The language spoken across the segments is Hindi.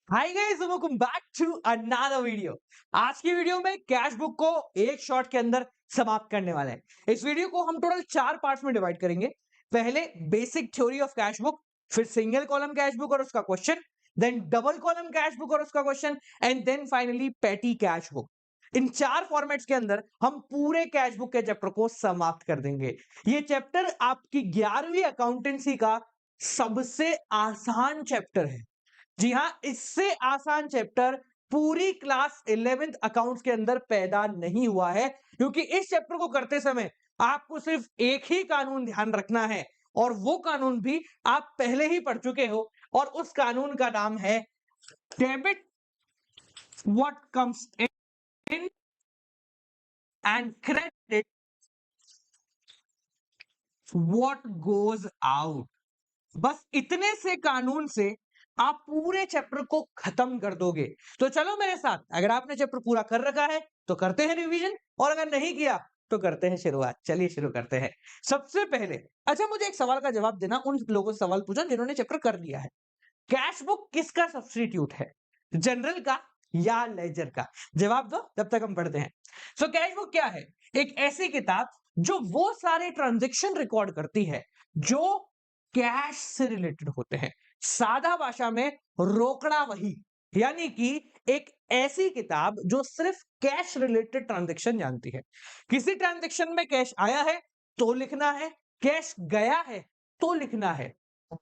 Hi guys, welcome back to another video. आज की वीडियो में कैश बुक को एक शॉट के अंदर समाप्त करने वाले हैं। इस वीडियो को हम टोटल 4 पार्ट्स में डिवाइड करेंगे। पहले basic theory of cash book, फिर सिंगल कॉलम कैश बुक और उसका question, then double column cash book और उसका question, and then finally petty cash book. इन 4 फॉर्मेट्स के अंदर हम पूरे कैश बुक के चैप्टर को समाप्त कर देंगे। ये चैप्टर आपकी 11वीं अकाउंटेंसी का सबसे आसान चैप्टर है। जी हां, इससे आसान चैप्टर पूरी क्लास 11th अकाउंट्स के अंदर पैदा नहीं हुआ है, क्योंकि इस चैप्टर को करते समय आपको सिर्फ एक ही कानून ध्यान रखना है, और वो कानून भी आप पहले ही पढ़ चुके हो, और उस कानून का नाम है debit what comes in and credit what goes out. बस इतने से कानून से आप पूरे चैप्टर को खत्म कर दोगे। तो चलो मेरे साथ, अगर आपने चैप्टर पूरा कर रखा है तो करते हैं रिवीजन, और अगर नहीं किया तो करते हैं शुरुआत। चलिए शुरू करते हैं। सबसे पहले अच्छा, मुझे एक सवाल का जवाब देना। उन लोगों से सवाल पूछा जिन्होंने चैप्टर कर लिया है। कैश बुक किसका सब्स्टिट्यूट है, जनरल का या लेजर का? जवाब दो, तब तक हम पढ़ते हैं। सो कैश बुक क्या है? एक ऐसी किताब जो वो सारे ट्रांजैक्शन रिकॉर्ड करती है जो कैश से रिलेटेड होते हैं। सादा भाषा में रोकड़ा वही, यानी कि एक ऐसी किताब जो सिर्फ कैश रिलेटेड ट्रांजैक्शन जानती है। किसी ट्रांजैक्शन में कैश आया है तो लिखना है, कैश गया है तो लिखना है,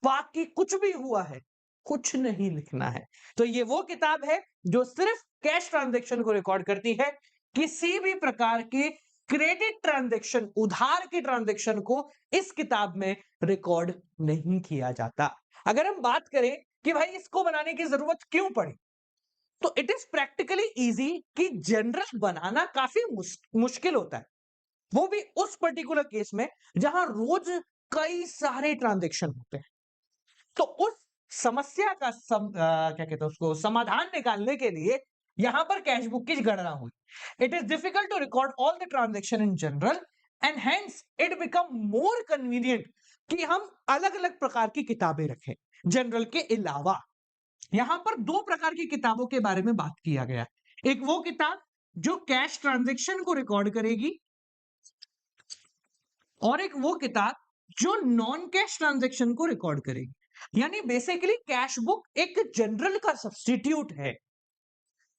बाकी कुछ भी हुआ है कुछ नहीं लिखना है। तो ये वो किताब है जो सिर्फ कैश ट्रांजैक्शन को रिकॉर्ड करती है। किसी भी प्रकार के क्रेडिट ट्रांजैक्शन, उधार की ट्रांजैक्शन को इस किताब में रिकॉर्ड नहीं किया जाता। अगर हम बात करें कि भाई इसको बनाने की जरूरत क्यों पड़ी, तो इट इज प्रैक्टिकली इजी कि जनरल बनाना काफी मुश्किल होता है, वो भी उस पर्टिकुलर केस में जहां रोज कई सारे ट्रांजैक्शन होते हैं। तो उस समस्या का क्या कहते हैं उसको, समाधान निकालने के लिए यहां पर कैश बुक की गणना हुई। It is difficult to record all the transaction in journal, and hence it become more convenient कि हम अलग अलग प्रकार की किताबें रखें जनरल के अलावा। यहां पर 2 प्रकार की किताबों के बारे में बात किया गया। एक वो किताब जो कैश ट्रांजेक्शन को रिकॉर्ड करेगी, और एक वो किताब जो नॉन कैश ट्रांजैक्शन को रिकॉर्ड करेगी। यानी बेसिकली कैश बुक एक जनरल का सब्स्टिट्यूट है।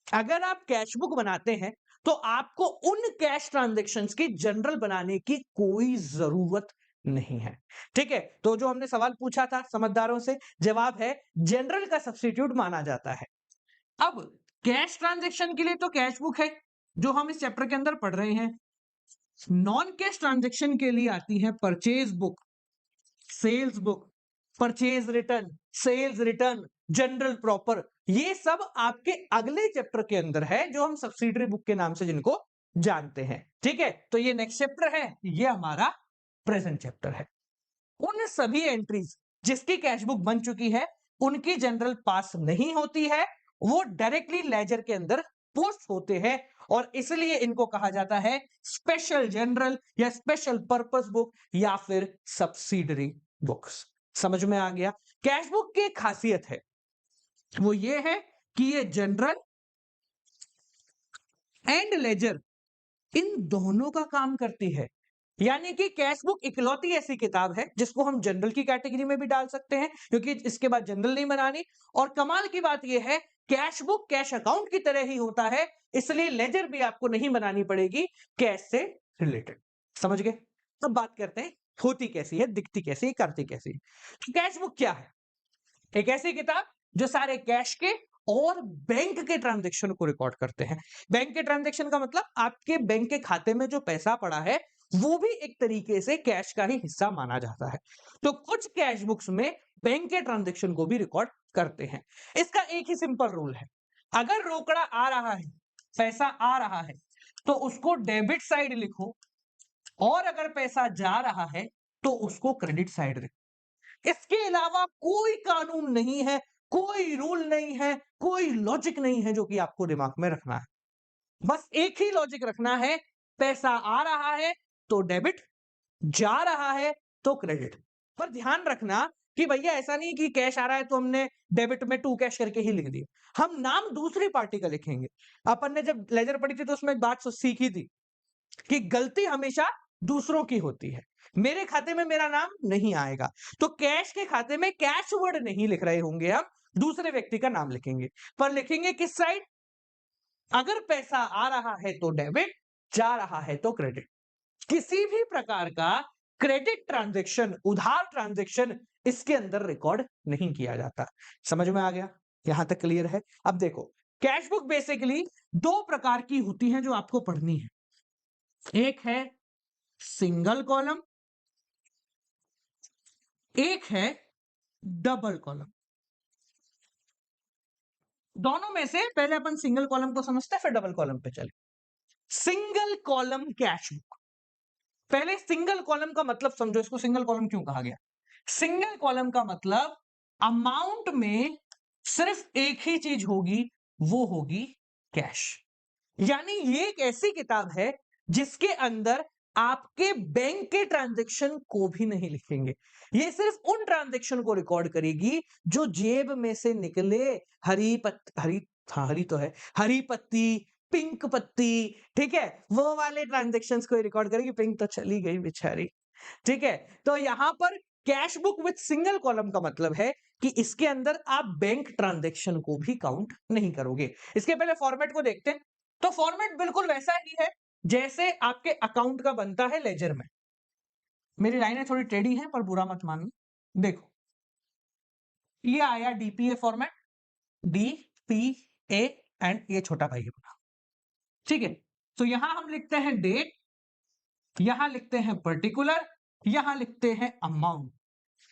अगर आप कैश बुक बनाते हैं तो आपको उन कैश ट्रांजैक्शंस की जनरल बनाने की कोई जरूरत नहीं है। ठीक है, तो जो हमने सवाल पूछा था समझदारों से, जवाब है जनरल का सब्स्टिट्यूट माना जाता है। अब कैश ट्रांजैक्शन के लिए तो कैश बुक है जो हम इस चैप्टर के अंदर पढ़ रहे हैं। नॉन कैश ट्रांजैक्शन के लिए आती है purchase book, sales book, purchase return, sales return, journal proper. ये सब आपके अगले चैप्टर के अंदर है जो हम सब्सिडरी बुक के नाम से जिनको जानते हैं। ठीक है, तो ये नेक्स्ट चैप्टर है, ये हमारा प्रेजेंट चैप्टर है। उन सभी एंट्रीज जिसकी कैश बुक बन चुकी है उनकी जनरल पास नहीं होती है, वो डायरेक्टली लेजर के अंदर पोस्ट होते हैं, और इसलिए इनको कहा जाता है स्पेशल जनरल या स्पेशल पर्पस बुक या फिर सब्सिडरी बुक्स। समझ में आ गया? कैश बुक की एक खासियत है, वो ये है कि ये जनरल एंड लेजर इन दोनों का काम करती है। यानी कि कैश बुक इकलौती ऐसी किताब है जिसको हम जनरल की कैटेगरी में भी डाल सकते हैं, क्योंकि इसके बाद जनरल नहीं बनानी। और कमाल की बात यह है, कैश बुक कैश अकाउंट की तरह ही होता है, इसलिए लेजर भी आपको नहीं बनानी पड़ेगी कैश से रिलेटेड। समझ गए? अब बात करते हैं होती कैसी है, दिखती कैसी है, करती कैसी है। तो कैश बुक क्या है? एक ऐसी किताब जो सारे कैश के और बैंक के ट्रांजैक्शन को रिकॉर्ड करते हैं। बैंक के ट्रांजैक्शन का मतलब आपके बैंक के खाते में जो पैसा पड़ा है वो भी एक तरीके से कैश का ही हिस्सा माना जाता है। तो कुछ कैश बुक्स में बैंक के ट्रांजैक्शन को भी रिकॉर्ड करते हैं। इसका एक ही सिंपल रूल है, अगर रोकड़ा आ रहा है, पैसा आ रहा है, तो उसको डेबिट साइड लिखो, और अगर पैसा जा रहा है तो उसको क्रेडिट साइड लिखो। इसके अलावा कोई कानून नहीं है, कोई रूल नहीं है, कोई लॉजिक नहीं है जो कि आपको दिमाग में रखना है। बस एक ही लॉजिक रखना है, पैसा आ रहा है तो डेबिट, जा रहा है तो क्रेडिट। पर ध्यान रखना कि भैया ऐसा नहीं कि कैश आ रहा है तो हमने डेबिट में टू कैश करके ही लिख दिया, हम नाम दूसरी पार्टी का लिखेंगे। अपन ने जब लेजर पढ़ी थी तो उसमें एक बात सीखी थी कि गलती हमेशा दूसरों की होती है। मेरे खाते में मेरा नाम नहीं आएगा, तो कैश के खाते में कैश वर्ड नहीं लिख रहे होंगे, हम दूसरे व्यक्ति का नाम लिखेंगे। पर लिखेंगे किस साइड? अगर पैसा आ रहा है तो डेबिट, जा रहा है तो क्रेडिट। किसी भी प्रकार का क्रेडिट ट्रांजैक्शन, उधार ट्रांजैक्शन इसके अंदर रिकॉर्ड नहीं किया जाता। समझ में आ गया? यहां तक क्लियर है? अब देखो, कैश बुक बेसिकली दो प्रकार की होती है जो आपको पढ़नी है। एक है सिंगल कॉलम, एक है डबल कॉलम। दोनों में से पहले अपन सिंगल कॉलम को समझते हैं, फिर डबल कॉलम पे चले। Single column cash book. पहले सिंगल कॉलम का मतलब समझो, इसको सिंगल कॉलम क्यों कहा गया? सिंगल कॉलम का मतलब अमाउंट में सिर्फ एक ही चीज होगी, वो होगी कैश। यानी ये एक ऐसी किताब है जिसके अंदर आपके बैंक के ट्रांजैक्शन को भी नहीं लिखेंगे। ये सिर्फ उन ट्रांजैक्शन को रिकॉर्ड करेगी जो जेब में से निकले। हरी तो है, हरी पत्ती, पिंक पत्ती, ठीक है, वो वाले ट्रांजैक्शंस को रिकॉर्ड करेगी। पिंक तो चली गई बेचारी, ठीक है। तो यहां पर cash book with single column का मतलब है कि इसके अंदर आप बैंक ट्रांजैक्शन को भी काउंट नहीं करोगे। इसके पहले फॉर्मेट को देखते हैं। तो फॉर्मेट बिल्कुल वैसा ही है जैसे आपके अकाउंट का बनता है लेजर में। मेरी लाइनें थोड़ी टेढ़ी हैं पर बुरा मत मानना। देखो, ये आया डीपीए फॉर्मेट, डीपीए, एंड ये छोटा भाई अपना, ठीक है। तो यहां हम लिखते हैं डेट, यहां लिखते हैं पर्टिकुलर, यहां लिखते हैं अमाउंट।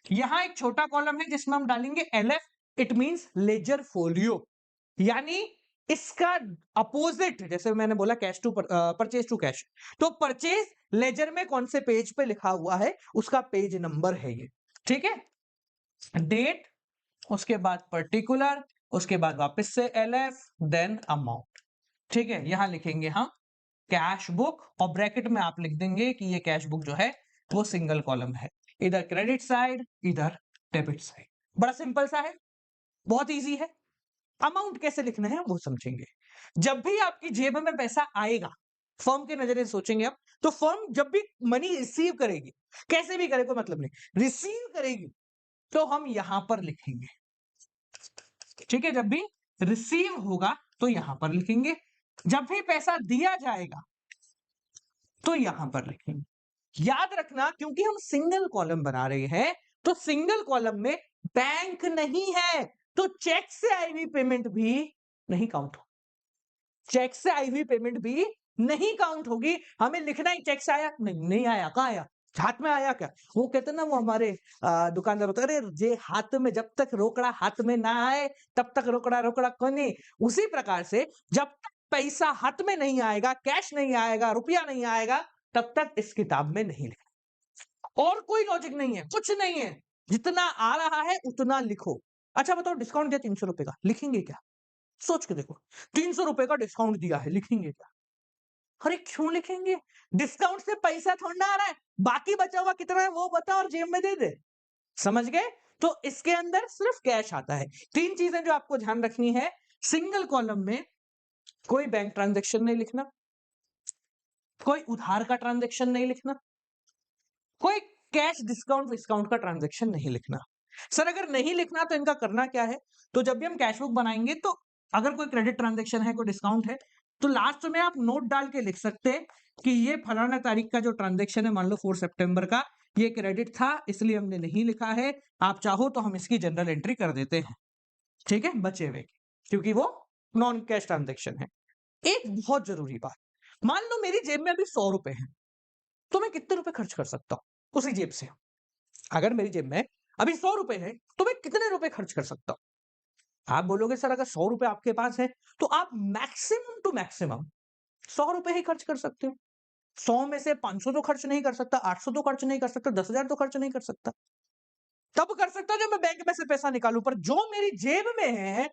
यहां एक छोटा कॉलम है जिसमें हम डालेंगे LF, it means ledger folio. यानी इसका अपोजिट, जैसे मैंने बोला cash to purchase to cash, तो परचेज लेजर में कौन से पेज पे लिखा हुआ है उसका पेज नंबर है ये, ठीक है। डेट, उसके बाद पर्टिकुलर, उसके बाद वापस से एलएफ, देन अमाउंट, ठीक है। यहां लिखेंगे हम कैश बुक और ब्रैकेट में आप लिख देंगे कि ये कैश बुक जो है वो सिंगल कॉलम है, इधर क्रेडिट साइड, इधर डेबिट साइड। बड़ा सिंपल सा है, बहुत इजी है। अमाउंट कैसे लिखना है वो समझेंगे। जब भी आपकी जेब में पैसा आएगा, फर्म के नजरिए सोचेंगे आप, तो फर्म जब भी मनी रिसीव करेगी, कैसे भी करे कोई मतलब नहीं, रिसीव करेगी, तो हम यहां पर लिखेंगे, ठीक है। जब भी रिसीव होगा तो यहां पर लिखेंगे, जब भी पैसा दिया जाएगा तो यहां पर लिखेंगे। याद रखना, क्योंकि हम सिंगल कॉलम बना रहे हैं, तो सिंगल कॉलम में बैंक नहीं है, तो चेक से आई हुई पेमेंट भी नहीं काउंट होगी। चेक से आई हुई पेमेंट भी नहीं काउंट होगी। हमें लिखना ही चेक से आया, नहीं आया, कहां आया, हाथ में आया क्या? वो कहते ना, वो हमारे दुकानदार होते, अरे जे हाथ में, जब तक रोकड़ा हाथ में ना आए तब तक रोकड़ा रोकड़ा को नहीं। उसी प्रकार से जब तक पैसा हाथ में नहीं आएगा, कैश नहीं आएगा, रुपया नहीं आएगा, तब तक इस किताब में नहीं लिखना। और कोई लॉजिक नहीं है, कुछ नहीं है, जितना आ रहा है उतना लिखो। अच्छा बताओ, डिस्काउंट दिया 300 रुपए का, लिखेंगे क्या? सोच के देखो, 300 रुपए का डिस्काउंट दिया है, लिखेंगे क्या? अरे क्यों लिखेंगे? डिस्काउंट से पैसा थोड़ा आ रहा है, बाकी बचा हुआ कितना है वो बता और जेब में दे दे। समझ गए? तो इसके अंदर सिर्फ कैश आता है। तीन चीजें जो आपको ध्यान रखनी है, सिंगल कॉलम में कोई बैंक ट्रांजैक्शन नहीं लिखना, कोई उधार का ट्रांजैक्शन नहीं लिखना, कोई कैश डिस्काउंट विस्काउंट का ट्रांजैक्शन नहीं लिखना। सर अगर नहीं लिखना तो इनका करना क्या है? तो जब भी हम कैश बुक बनाएंगे, तो अगर कोई क्रेडिट ट्रांजैक्शन है, कोई डिस्काउंट है, तो लास्ट में आप नोट डाल के लिख सकते हैं कि ये फलाना तारीख का जो ट्रांजैक्शन है, मान लो 4 सितंबर का, ये क्रेडिट था इसलिए हमने नहीं लिखा है। आप चाहो तो हम इसकी जनरल एंट्री कर देते हैं, ठीक है, बचे हुए, क्योंकि वो नॉन कैश ट्रांजैक्शन है। एक बहुत जरूरी बात, मान लो मेरी जेब में अभी 100 रुपए हैं, तो मैं कितने रुपए खर्च कर सकता हूं उसी जेब से? अगर मेरी जेब में अभी 100 रुपए है, तो मैं कितने रुपए खर्च कर सकता हूं? आप बोलोगे सर अगर 100 रुपए आपके पास है तो आप मैक्सिमम टू मैक्सिमम 100 रुपए ही खर्च कर सकते हो। 100 में से 500 तो खर्च नहीं कर सकता, 800 तो खर्च नहीं कर सकता, 10,000 तो खर्च नहीं कर सकता। तब कर सकता जब मैं बैंक में से पैसा निकालूं, पर जो मेरी जेब में है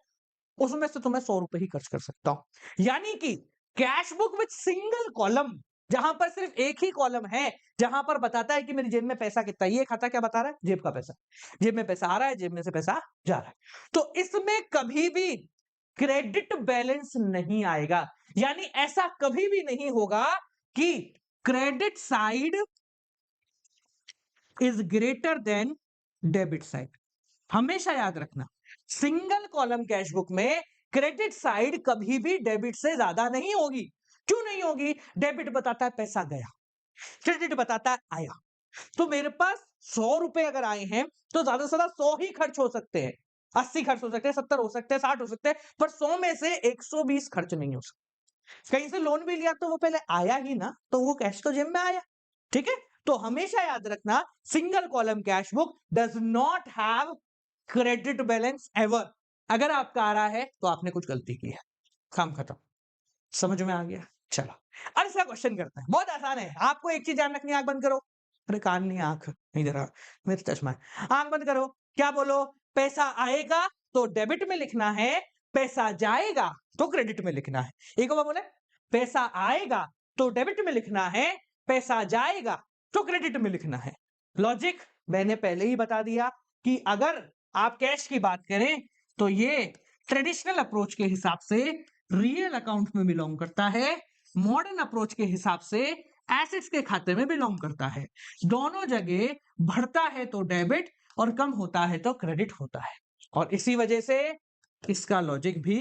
उसमें से तो मैं 100 रुपए ही खर्च कर सकता हूं। यानी कि cash book with single column जहां पर सिर्फ एक ही कॉलम है जहां पर बताता है कि मेरी जेब में पैसा कितना है। ये खाता क्या बता रहा है? जेब का पैसा। जेब में पैसा आ रहा है, जेब में से पैसा जा रहा है। तो इसमें कभी भी क्रेडिट बैलेंस नहीं आएगा, यानी ऐसा कभी भी नहीं होगा कि credit side is greater than debit side. हमेशा याद रखना, सिंगल कॉलम कैश बुक में क्रेडिट साइड कभी भी डेबिट से ज्यादा नहीं होगी। क्यों नहीं होगी? डेबिट बताता है पैसा गया, क्रेडिट बताता है आया। तो मेरे पास 100 रुपए अगर आए हैं तो ज्यादा से ज्यादा 100 ही खर्च हो सकते हैं, 80 खर्च हो सकते हैं, 70 हो सकते हैं, 60 हो सकते हैं, पर 100 में से 120 खर्च नहीं हो सकते। कहीं से लोन भी लिया तो वो पहले आया ही ना, तो वो कैश तो जेब में आया। ठीक है, तो हमेशा याद रखना, single column cash book does not have credit balance ever. अगर आपका आ रहा है तो आपने कुछ गलती की है, काम खत्म। समझ में आ गया? चलो अब इसका क्वेश्चन करते हैं, बहुत आसान है। आपको एक चीज ध्यान रखनी है, आंख बंद करो। अरे कान नहीं, आंख नहीं दे रहा, मेरा चश्मा है। आंख बंद करो, क्या बोलो? पैसा आएगा तो डेबिट में लिखना है, पैसा जाएगा तो क्रेडिट में लिखना है। एक बार बोले, पैसा आएगा तो डेबिट में लिखना है, पैसा जाएगा तो क्रेडिट में लिखना है। लॉजिक मैंने पहले ही बता दिया कि अगर आप कैश की बात करें तो ये ट्रेडिशनल अप्रोच के हिसाब से रियल अकाउंट में बिलोंग करता है, मॉडर्न अप्रोच के हिसाब से एसेट्स के खाते में बिलोंग करता है। दोनों जगह बढ़ता है तो डेबिट और कम होता है तो क्रेडिट होता है, और इसी वजह से इसका लॉजिक भी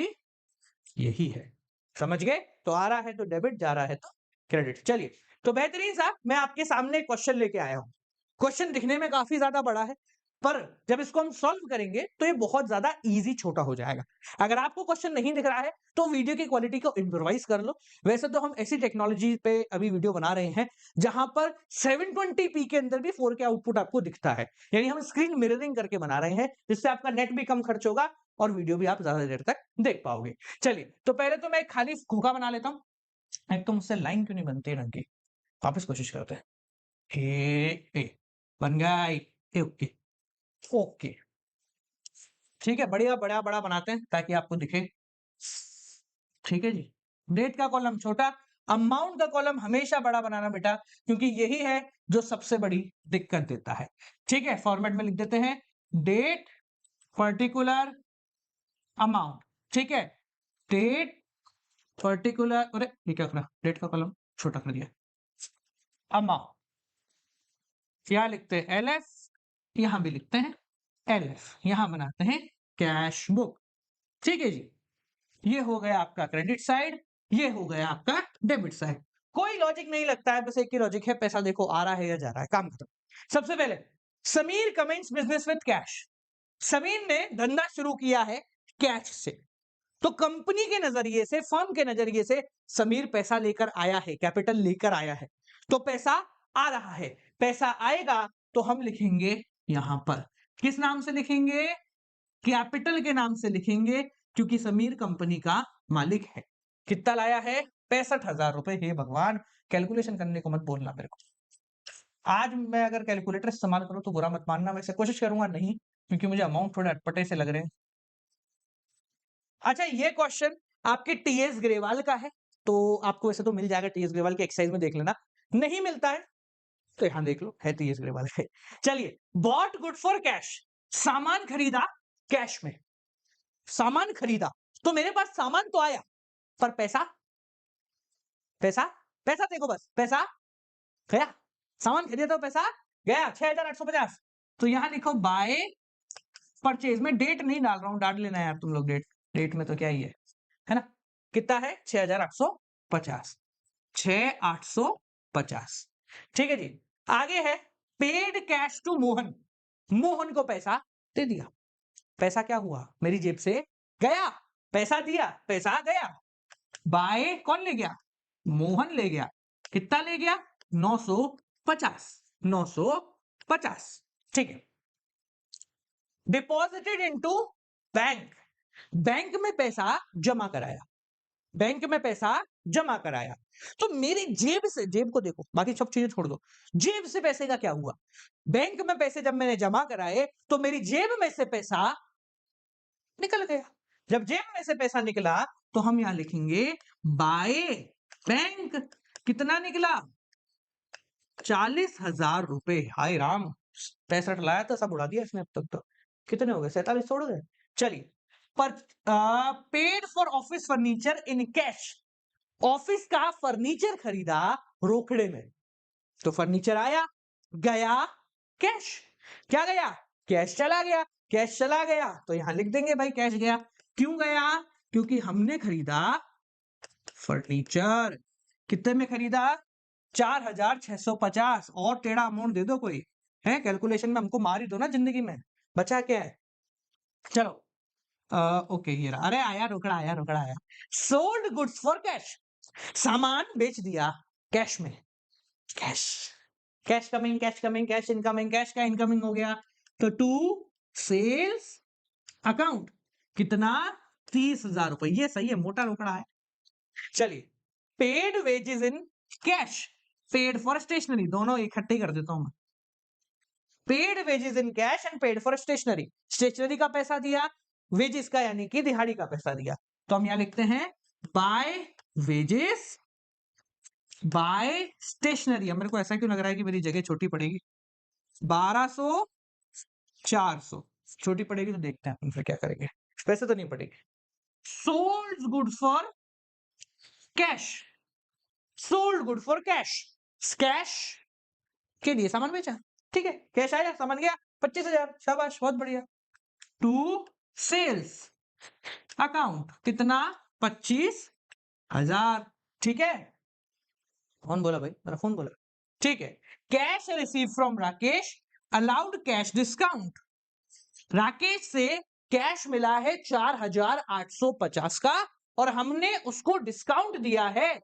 यही है। समझ गए? तो आ रहा है तो डेबिट, जा रहा है तो क्रेडिट। चलिए, तो बेहतरीन साहब, मैं आपके सामने क्वेश्चन लेके आया हूं। क्वेश्चन दिखने में काफी ज्यादा बड़ा है, पर जब इसको हम सॉल्व करेंगे तो ये बहुत ज्यादा इजी छोटा हो जाएगा। अगर आपको क्वेश्चन नहीं दिख रहा है तो वीडियो की क्वालिटी को इम्प्रोवाइज कर लो। वैसे तो हम ऐसी टेक्नोलॉजी पे अभी वीडियो बना रहे हैं जहां पर 720p के अंदर भी 4K आउटपुट आपको दिखता है, यानी हम स्क्रीन मिररिंग करके बना रहे हैं, जिससे आपका नेट भी कम खर्च होगा और वीडियो भी आप ज्यादा देर तक देख पाओगे। चलिए, तो पहले तो मैं एक खाली खोखा बना लेता हूं। एक तो मुझसे लाइन क्यों नहीं बनती रंग की, वापस कोशिश करते हैं। ए बन गई। ओके ओके, ठीक है, बढ़िया बड़ा बड़ा बनाते हैं ताकि आपको दिखे। ठीक है जी। डेट का कॉलम छोटा, अमाउंट का कॉलम हमेशा बड़ा बनाना बेटा, क्योंकि यही है जो सबसे बड़ी दिक्कत देता है। ठीक है, फॉर्मेट में लिख देते हैं, डेट पर्टिकुलर अमाउंट। ठीक है, डेट पर्टिकुलर, अरे ये क्या करा, डेट का कॉलम छोटा कर दिया, अमाउंट क्या लिखते हैं, एलएफ, यहां भी लिखते हैं एलएफ, यहां बनाते हैं कैश बुक। ठीक है जी, ये हो गया आपका क्रेडिट साइड, ये हो गया आपका डेबिट साइड। कोई लॉजिक नहीं लगता है, बस एक ही लॉजिक है, पैसा देखो आ रहा है या जा रहा है, काम खत्म। सबसे पहले, Sameer comments business with cash. Sameer ने धंधा शुरू किया है कैश से, तो कंपनी के नजरिए से, फर्म के नजरिए से समीर पैसा लेकर आया है, कैपिटल लेकर आया है, तो पैसा आ रहा है। पैसा आएगा तो हम लिखेंगे यहां पर, किस नाम से लिखेंगे? कैपिटल के नाम से लिखेंगे, क्योंकि समीर कंपनी का मालिक है। कितना लाया है? 65,000 रुपए। हे भगवान, कैलकुलेशन करने को मत बोलना मेरे को। आज मैं अगर कैलकुलेटर इस्तेमाल करूं तो बुरा मत मानना, वैसे कोशिश करूंगा नहीं, क्योंकि मुझे अमाउंट थोड़े अटपटे से लग रहे हैं। अच्छा, ये क्वेश्चन आपके टीएस ग्रेवाल का है, तो आपको वैसे तो मिल जाएगा, टीएस ग्रेवाल के एक्सरसाइज में देख लेना। नहीं मिलता है तो यहां देख लो, है टीएस ग्रेवाल है। चलिए, बॉट गुड फॉर कैश, सामान खरीदा कैश में, सामान खरीदा, तो मेरे पास सामान तो आया, पर पैसा, पैसा पैसा देखो, बस पैसा गया। सामान खरीदा तो पैसा गया, 6,850। तो यहां लिखो बाय परचेज में डेट नहीं डाल रहा हूं, डाल लेना यार तुम लोग, डेट, डेट में तो क्या ही है ना? कितना है? 6,850, 6,850। ठीक है जी। आगे है paid cash to Mohan, Mohan को पैसा दे दिया। पैसा क्या हुआ? मेरी जेब से गया, पैसा दिया, पैसा गया। बाय कौन ले गया? मोहन ले गया। कितना ले गया? 950, 950। ठीक है, डिपॉजिटेड इनटू बैंक, बैंक में पैसा जमा कराया, बैंक में पैसा जमा कराया। तो मेरी जेब से, जेब को देखो, बाकी सब चीजें छोड़ दो, जेब से पैसे का क्या हुआ? बैंक में पैसे जब मैंने जमा कराए तो मेरी जेब में से पैसा निकल गया। जब जेब में से पैसा निकला तो हम यहां लिखेंगे बाय बैंक कितना निकला? 40,000 रुपए। हाय राम, 65 लाया था, सब उड़ा दिया इसने अब तक तो। कितने हो गए? 47 छोड़ गए। चलिए, पर paid for office furniture in cash. Office का फर्नीचर खरीदा रोकड़े में। तो फर्नीचर आया, गया कैश। क्या गया? कैश चला गया। कैश चला गया तो यहां लिख देंगे भाई कैश गया। क्यों गया? क्योंकि हमने खरीदा फर्नीचर। कितने में खरीदा? 4,650। और टेढ़ा अमाउंट दे दो कोई है, कैलकुलेशन में हमको मार ही दो ना जिंदगी में। बचा क्या है? चलो ओके, ये रहा। अरे आया रोकड़ा, आया रोकड़ा आया। Sold goods for cash. सामान बेच दिया कैश में। Cash, cash coming, cash coming, cash incoming, cash का इनकमिंग हो गया। तो टू सेल्स अकाउंट कितना? 30,000 रुपए। ये सही है, मोटा रोकड़ा है। चलिए, paid wages in cash, paid for stationery, दोनों इकट्ठे कर देता हूं मैं। Paid wages in cash and paid for stationery. Stationery का पैसा दिया, वेजेस का यानी कि दिहाड़ी का पैसा दिया। तो हम यहां लिखते हैं बाय वेजेस बाय स्टेशनरी। अब मेरे को ऐसा क्यों लग रहा है कि मेरी जगह छोटी पड़ेगी? 1200 400 छोटी पड़ेगी, तो देखते हैं अपन फिर क्या करेंगे। वैसे तो नहीं पड़ेगी। Sold good for cash, sold good for cash, cash के लिए सामान बेचा। ठीक है, कैश आया, सामान गया 25,000। शाबाश, बहुत बढ़िया। टू सेल्स अकाउंट कितना? 25,000। ठीक है, कौन बोला भाई? मेरा फोन बोला। ठीक है, cash receive from Rakesh, allowed cash discount. Rakesh से कैश मिला है 4,850 का, और हमने उसको डिस्काउंट दिया है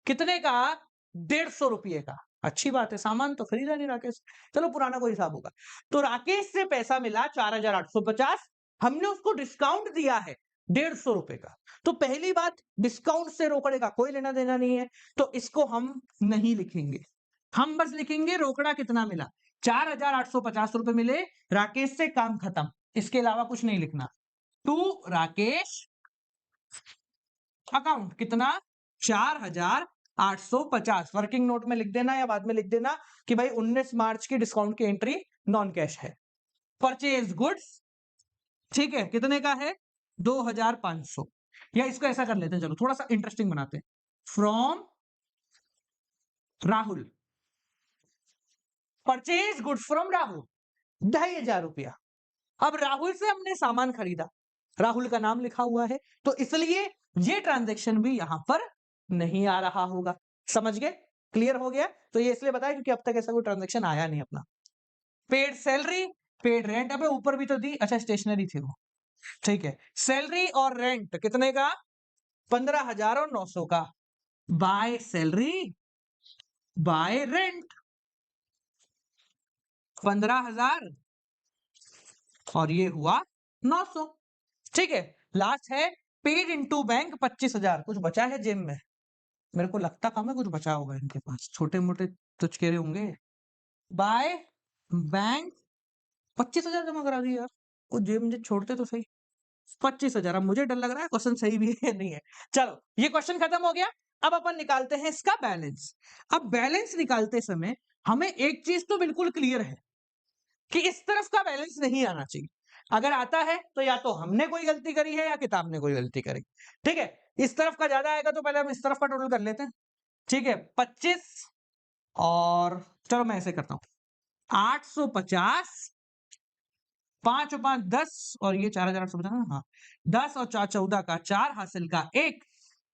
कितने का? 150 रुपये का। अच्छी बात है, सामान तो खरीदा नहीं राकेश। चलो पुराना कोई हिसाब होगा। तो राकेश से पैसा मिला 4,850, हमने उसको डिस्काउंट दिया है 150 रुपए का। तो पहली बात, डिस्काउंट से रोकड़े का कोई लेना देना नहीं है, तो इसको हम नहीं लिखेंगे। हम बस लिखेंगे रोकड़ा कितना मिला। 4,850 रुपए मिले राकेश से, काम खत्म। इसके अलावा कुछ नहीं लिखना। टू राकेश अकाउंट कितना? 4,850। वर्किंग नोट में लिख देना या बाद में लिख देना कि भाई 19 मार्च की डिस्काउंट की एंट्री नॉन कैश है। परचेज गुड्स, ठीक है, कितने का है? 2,500। या इसको ऐसा कर लेते हैं, चलो थोड़ा सा इंटरेस्टिंग बनाते हैं। From Rahul, purchase goods from Rahul 2,500 रुपया। अब राहुल से हमने सामान खरीदा, राहुल का नाम लिखा हुआ है, तो इसलिए ये ट्रांजैक्शन भी यहां पर नहीं आ रहा होगा। समझ गए? क्लियर हो गया? तो ये इसलिए बताया क्योंकि अब तक ऐसा कोई ट्रांजैक्शन आया नहीं अपना। पेड सैलरी, पेड रेंट, अबे ऊपर भी तो दी, अच्छा स्टेशनरी थी वो। ठीक है, सैलरी और रेंट कितने का? 15,000 और 900 का। बाय सैलरी बाय रेंट 15,000 और ये हुआ 900। ठीक है, लास्ट है पेड इनटू बैंक 25,000। कुछ बचा है जेब में? मेरे को लगता कम है कुछ बचा होगा इनके पास, छोटे मोटे तुचकेरे होंगे। बाय बैंक 25,000 जमा करा दिया यार, वो जेब में छोड़ते तो सही। 25,000। अब मुझे डर लग रहा है क्वेश्चन सही भी है नहीं है। चलो, ये क्वेश्चन खत्म हो गया। अब अपन निकालते हैं इसका बैलेंस। अब बैलेंस निकालते समय हमें एक चीज तो बिल्कुल क्लियर है कि इस तरफ का बैलेंस नहीं आना चाहिए। अगर आता है तो या तो हमने कोई गलती करी है या किताब ने कोई गलती करी। ठीक है, इस तरफ का ज्यादा आएगा तो पहले हम इस तरफ का टोटल कर लेते हैं। ठीक है, 25 और चलो मैं ऐसे करता हूं 850, 5 और 5 10 और ये 4,850। हाँ, 10 और 4 14 का 4 हासिल का 1,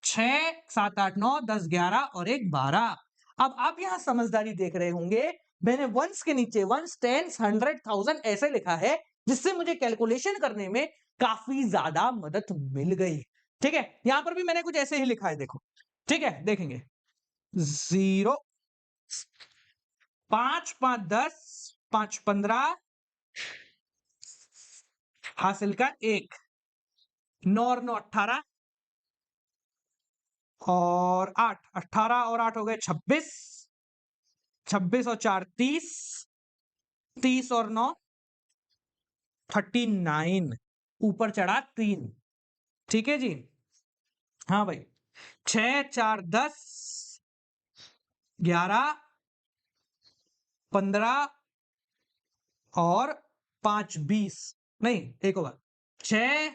6 7 8 9 10 11 और 1 12। अब आप यहां समझदारी देख रहे होंगे, मैंने वंस के नीचे वंस, टेंस, 100, 1000 ऐसे लिखा है जिससे मुझे कैलकुलेशन करने में काफी ज्यादा मदद मिल गई। ठीक है, यहां पर भी मैंने कुछ ऐसे ही लिखा है, देखो। ठीक है, देखेंगे 0, 5 5 10, 5 15 हासिल का 1, 9 और 9 18 और 8, 18 और 8 हो गए 26, 26 और 4 30, 30 और 9 39, ऊपर चढ़ा 3। ठीक है जी, हाँ भाई, 6 4 10, 11, 15 और 5 20, नहीं एक होगा 6,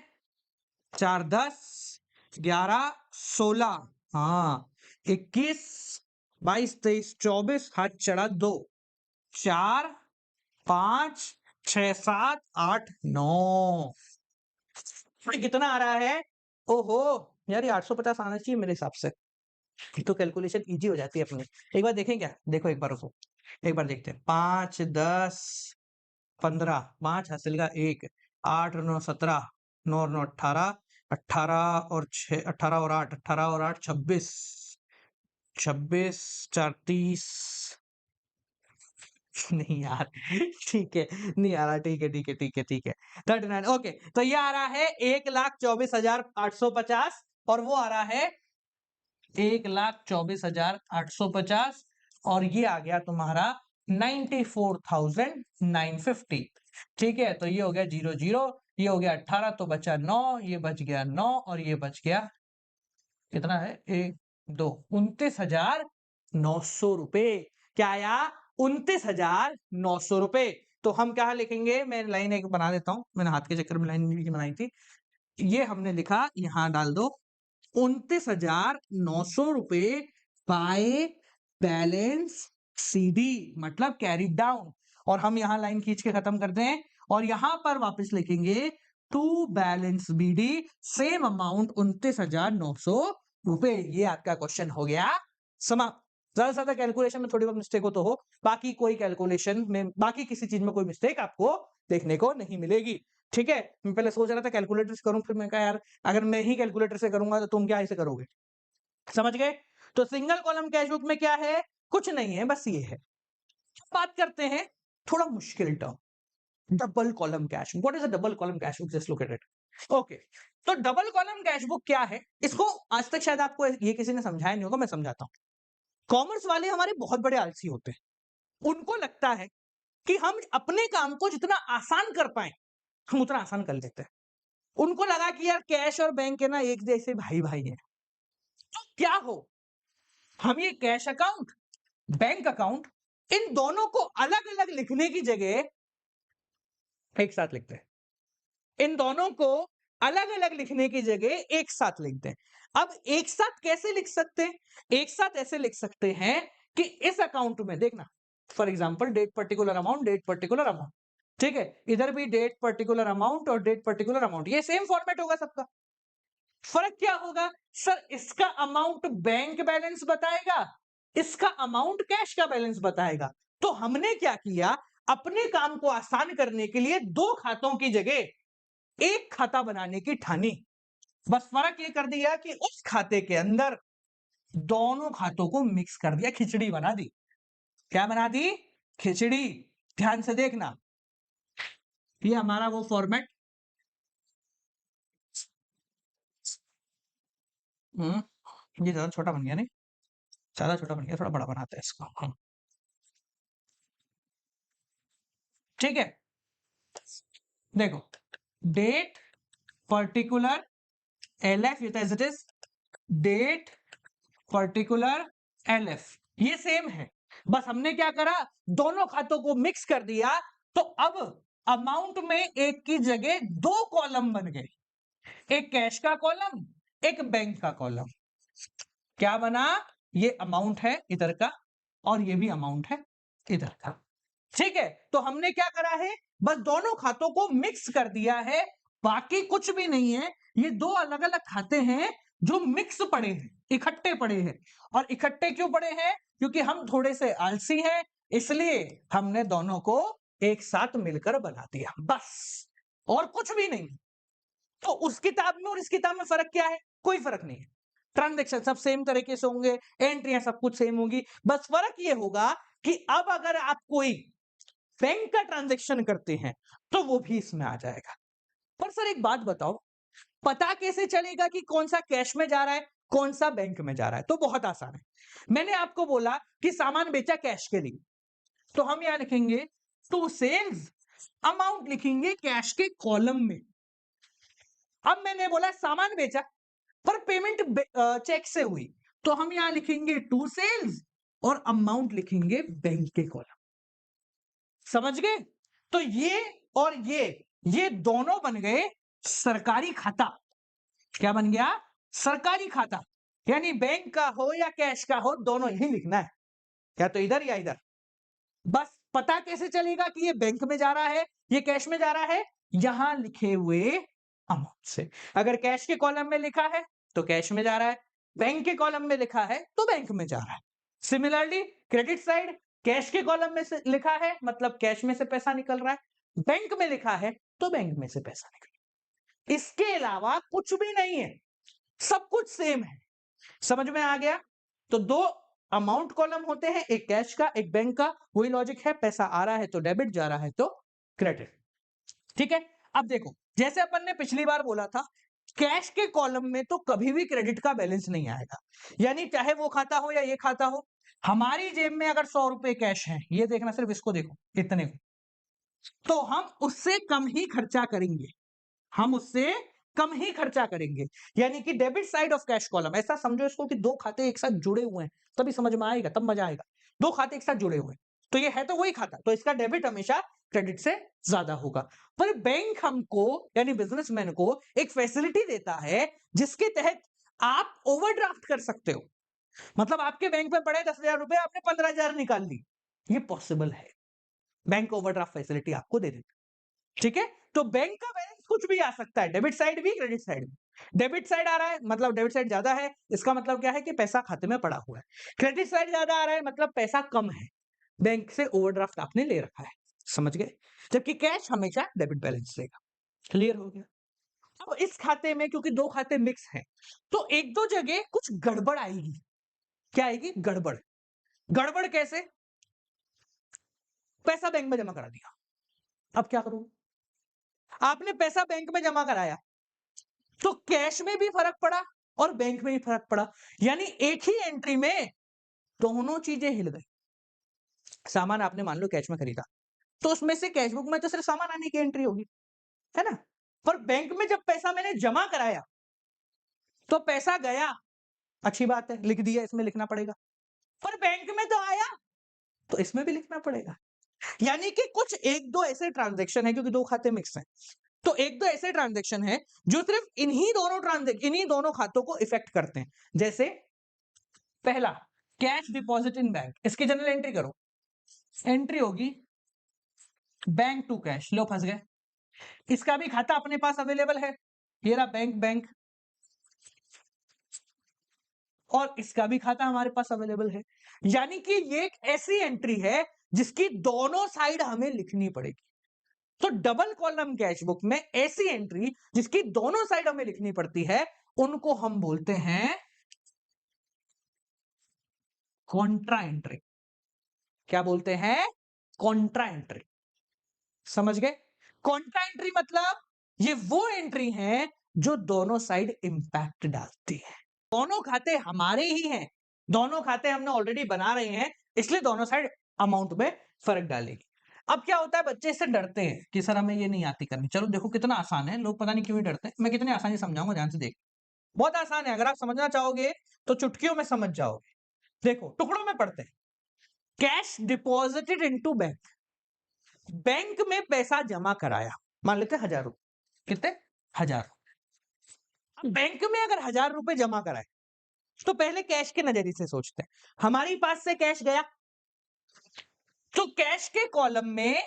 4 10, 11 16, हाँ 21, 22 23 24, हाथ चढ़ा 2, 4 5 6 7 8 9। कितना आ रहा है? ओहो यार, ये 850 आना चाहिए मेरे हिसाब से, तो कैलकुलेशन इजी हो जाती है अपनी। एक बार देखें क्या? देखो एक बार रुको, एक बार देखते हैं। 5 10 15, 5 हासिल का 1, 8 9 17, 9 9 18, 18 और 6, 18 और 8, 18 और 8 26, 26 4 30, नहीं यार ठीक है, नहीं आ रहा, ठीक है ठीक है ठीक है ठीक है, 39। ओके, तो ये आ रहा है 1,24,850 और वो आ रहा है 1,24,850 और ये आ गया तुम्हारा 94,950। ठीक है, तो ये हो गया 0 0, ये हो गया 18, तो बचा 9, ये बच गया 9 और ये बच गया कितना है? 1 2 29,900 रुपए। क्या आया? 29,900 रुपए। तो हम क्या लिखेंगे? मैं लाइन एक बना देता हूं, मैंने हाथ के चक्कर में लाइन नहीं बनाई थी। ये हमने लिखा, यहां डाल दो 29,900 रुपए बाय बैलेंस सीडी, मतलब कैरी डाउन। और हम यहां लाइन खींच के खत्म करते हैं और यहां पर वापस लिखेंगे to balance BD same amount 29,900 रुपए। ये आपका क्वेश्चन हो गया समाप्त। ज्यादा से ज्यादा कैलकुलेशन में थोड़ी बहुत मिस्टेक हो तो हो, बाकी कोई कैलकुलेशन में, बाकी किसी चीज में कोई मिस्टेक आपको देखने को नहीं मिलेगी। ठीक है, मैं पहले सोच रहा था कैलकुलेटर से करूं, फिर मैं कहा यार अगर मैं ही कैलकुलेटर से करूंगा तो तुम क्या ऐसे करोगे? समझ गए? तो सिंगल कॉलम कैश बुक में क्या है? कुछ नहीं है, बस ये है। बात करते हैं थोड़ा मुश्किल term, double column cash book. What is a double column cash book? Just look at it. Okay, तो डबल कॉलम कैश बुक क्या है? इसको आज तक शायद आपको ये किसी ने समझाया नहीं होगा, मैं समझाता हूं। कॉमर्स वाले हमारे बहुत बड़े आलसी होते हैं। उनको लगता है कि हम अपने काम को जितना आसान कर पाए हम उतना आसान कर लेते हैं। उनको लगा कि यार कैश और बैंक है ना एक जैसे भाई भाई है। तो क्या हो, हम ये कैश अकाउंट, बैंक अकाउंट, इन दोनों को अलग अलग लिखने की जगह एक साथ लिखते हैं। इन दोनों को अलग अलग लिखने की जगह एक साथ लिखते हैं। अब एक साथ कैसे लिख सकते हैं? एक साथ ऐसे लिख सकते हैं कि इस अकाउंट में देखना, for example date particular amount, date particular amount, ठीक है, इधर भी डेट पर्टिकुलर अमाउंट और डेट पर्टिकुलर अमाउंट, ये सेम फॉर्मेट होगा सबका। फर्क क्या होगा? सर इसका अमाउंट बैंक बैलेंस बताएगा, इसका अमाउंट कैश का बैलेंस बताएगा। तो हमने क्या किया, अपने काम को आसान करने के लिए दो खातों की जगह एक खाता बनाने की ठानी। बस फर्क ये कर दिया कि उस खाते के अंदर दोनों खातों को मिक्स कर दिया, खिचड़ी बना दी। क्या बना दी? खिचड़ी। ध्यान से देखना, ये हमारा वो फॉर्मेट, ये ज्यादा छोटा बन गया, नहीं ज्यादा छोटा बन गया, थोड़ा बड़ा बनाते हैं इसको। ठीक है, देखो डेट पर्टिकुलर एलएफ, ये as it is date particular LF, ये सेम है। बस हमने क्या करा, दोनों खातों को मिक्स कर दिया, तो अब अमाउंट में एक की जगह दो कॉलम बन गए, एक कैश का कॉलम, एक बैंक का कॉलम। क्या बना? ये अमाउंट है इधर का और ये भी अमाउंट है इधर का। ठीक है, तो हमने क्या करा है, बस दोनों खातों को मिक्स कर दिया है, बाकी कुछ भी नहीं है। ये दो अलग अलग खाते हैं जो मिक्स पड़े हैं, इकट्ठे पड़े हैं। और इकट्ठे क्यों पड़े हैं? क्योंकि हम थोड़े से आलसी हैं, इसलिए हमने दोनों को एक साथ मिलकर बना दिया, बस और कुछ भी नहीं। तो उस किताब में और इस किताब में फर्क क्या है? कोई फर्क नहीं है। ट्रांजेक्शन सब सेम तरीके से होंगे, एंट्रियां सब कुछ सेम होंगी, बस फर्क ये होगा कि अब अगर आप कोई बैंक का ट्रांजैक्शन करते हैं तो वो भी इसमें आ जाएगा। पर सर एक बात बताओ, पता कैसे चलेगा कि कौन सा कैश में जा रहा है, कौन सा बैंक में जा रहा है? तो बहुत आसान है। मैंने आपको बोला कि सामान बेचा कैश के लिए, तो हम यहां लिखेंगे टू सेल्स, अमाउंट लिखेंगे कैश के कॉलम में। अब मैंने बोला सामान बेचा पर पेमेंट चेक से हुई, तो हम यहां लिखेंगे टू सेल्स, और अमाउंट लिखेंगे बैंक के कॉलम। समझ गए? तो ये और ये दोनों बन गए सरकारी खाता। क्या बन गया? सरकारी खाता। यानी बैंक का हो या कैश का हो, दोनों ही लिखना है, या तो इधर या इधर। बस पता कैसे चलेगा कि ये बैंक में जा रहा है, ये कैश में जा रहा है? यहां लिखे हुए अमाउंट से। अगर कैश के कॉलम में लिखा है तो कैश में जा रहा है, बैंक के कॉलम में लिखा है तो बैंक में जा रहा है। सिमिलरली क्रेडिट साइड, कैश के कॉलम में से लिखा है मतलब कैश में से पैसा निकल रहा है, बैंक में लिखा है तो बैंक में से पैसा निकल रहा है। इसके अलावा कुछ भी नहीं है, सब कुछ सेम है। समझ में आ गया? तो दो अमाउंट कॉलम होते हैं, एक कैश का एक बैंक का। वही लॉजिक है, पैसा आ रहा है तो डेबिट, जा रहा है तो क्रेडिट। ठीक है? अब देखो, जैसे अपन ने पिछली बार बोला था, कैश के कॉलम में तो कभी भी क्रेडिट का बैलेंस नहीं आएगा। यानी चाहे वो खाता हो या ये खाता हो, हमारी जेब में अगर 100 रुपए कैश है, ये देखना, सिर्फ इसको देखो, इतने को, तो हम उससे कम ही खर्चा करेंगे, हम उससे कम ही खर्चा करेंगे। यानी कि debit side of cash column, ऐसा समझो इसको कि दो खाते एक साथ जुड़े हुए हैं, तभी समझ में आएगा, तब मजा आएगा। दो खाते एक साथ जुड़े हुए हैं, तो ये है तो वही खाता, तो इसका डेबिट हमेशा क्रेडिट से ज्यादा होगा। पर बैंक हमको यानी बिजनेसमैन को एक फैसिलिटी देता है जिसके तहत आप ओवरड्राफ्ट कर सकते हो। मतलब आपके बैंक में पड़े 10,000 रुपए, आपने 15,000 निकाल ली, ये पॉसिबल है। बैंक ओवरड्राफ्ट फैसिलिटी आपको दे देता है। ठीक है? तो बैंक का बैलेंस कुछ भी आ सकता है, डेबिट साइड भी क्रेडिट साइड भी। डेबिट साइड आ रहा है मतलब डेबिट साइड ज्यादा है, इसका मतलब क्या है कि पैसा खाते में पड़ा हुआ है। क्रेडिट साइड ज्यादा आ रहा है मतलब पैसा कम है, बैंक से ओवरड्राफ्ट आपने ले रखा है। समझ गए? जबकि कैश हमेशा डेबिट बैलेंस देगा। क्लियर हो गया? अब इस खाते में क्योंकि दो खाते मिक्स हैं, तो एक दो जगह कुछ गड़बड़ आएगी। क्या आएगी? गड़बड़। गड़बड़ कैसे? पैसा बैंक में जमा करा दिया, अब क्या करोगे? आपने पैसा बैंक में जमा कराया तो कैश में भी फर्क पड़ा और बैंक में भी फर्क पड़ा, यानी एक ही एंट्री में दोनों चीजें हिल गई। सामान आपने मान लो कैश में खरीदा, तो उसमें से कैश बुक में तो सिर्फ सामान आने की एंट्री होगी, है ना? पर बैंक में जब पैसा मैंने जमा कराया तो पैसा गया, अच्छी बात है, लिख दिया, इसमें लिखना पड़ेगा। पर बैंक में तो आया तो इसमें भी लिखना पड़ेगा। यानी कि कुछ एक दो ऐसे ट्रांजैक्शन है, क्योंकि दो खाते मिक्स हैं, तो एक दो ऐसे ट्रांजैक्शन है जो सिर्फ इन्हीं दोनों खातों को इफेक्ट करते हैं। जैसे पहला, कैश डिपॉजिट इन बैंक, इसकी जनरल एंट्री करो, एंट्री होगी बैंक टू कैश, लो फंस गए। इसका भी खाता अपने पास अवेलेबल है, ये रहा बैंक बैंक, और इसका भी खाता हमारे पास अवेलेबल है। यानी कि ये एक ऐसी एंट्री है जिसकी दोनों साइड हमें लिखनी पड़ेगी। तो डबल कॉलम कैश बुक में ऐसी एंट्री जिसकी दोनों साइड हमें लिखनी पड़ती है, उनको हम बोलते हैं कॉन्ट्रा एंट्री। क्या बोलते हैं? Contra entry. समझ गए? कॉन्ट्रा एंट्री मतलब ये वो एंट्री है जो दोनों साइड इंपैक्ट डालती है। दोनों खाते हमारे ही हैं, दोनों खाते हमने ऑलरेडी बना रहे हैं, इसलिए दोनों साइड अमाउंट में फर्क डालेगी। अब क्या होता है, बच्चे इससे डरते हैं कि सर हमें ये नहीं आती करनी। चलो देखो कितना आसान है, लोग पता नहीं क्यों ही डरते हैं। मैं कितनी आसानी से समझाऊंगा, ध्यान से देख। बहुत आसान है, अगर आप समझना चाहोगे तो चुटकियों में समझ जाओगे। देखो टुकड़ों में पढ़ते हैं। Cash deposited into bank, bank में पैसा जमा कराया, मान लेते हैं 1,000 रुपए। कितने? 1,000। बैंक में अगर 1,000 रुपए जमा कराए तो पहले कैश के नजरिए से सोचते हैं। हमारी पास से कैश गया तो कैश के कॉलम में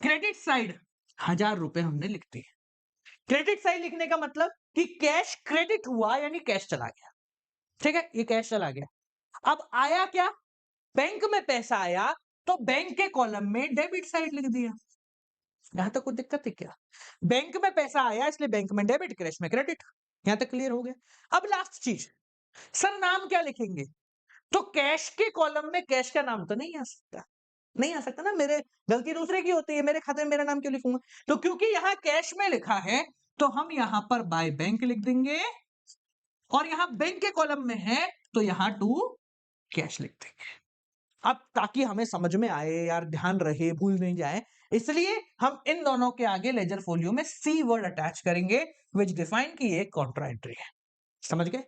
क्रेडिट साइड 1,000 रुपए हमने लिख दिए। क्रेडिट साइड लिखने का मतलब कि कैश क्रेडिट हुआ, यानी कैश चला गया। ठीक है, ये कैश चला गया। अब आया क्या? बैंक में पैसा आया तो बैंक के कॉलम में डेबिट साइड लिख दिया। यहां तक कोई दिक्कत है क्या? बैंक में पैसा आया इसलिए बैंक में डेबिट, कैश में क्रेडिट। यहां तक क्लियर हो गया? अब लास्ट चीज, सर नाम क्या लिखेंगे? तो कैश के कॉलम में कैश का नाम तो नहीं आ सकता, नहीं आ सकता ना, मेरे गलती दूसरे की होती है, मेरे खाते में मेरा नाम क्यों लिखूंगा? तो क्योंकि यहां कैश में लिखा है तो हम यहां पर बाय बैंक लिख देंगे, और यहां बैंक के कॉलम में है तो यहां टू कैश लिख देंगे। अब ताकि हमें समझ में आए यार, ध्यान रहे, भूल नहीं जाए, इसलिए हम इन दोनों के आगे लेजर फोलियो में सी वर्ड अटैच करेंगे, विच डिफाइन कि ये कॉन्ट्रा एंट्री है। समझ गए?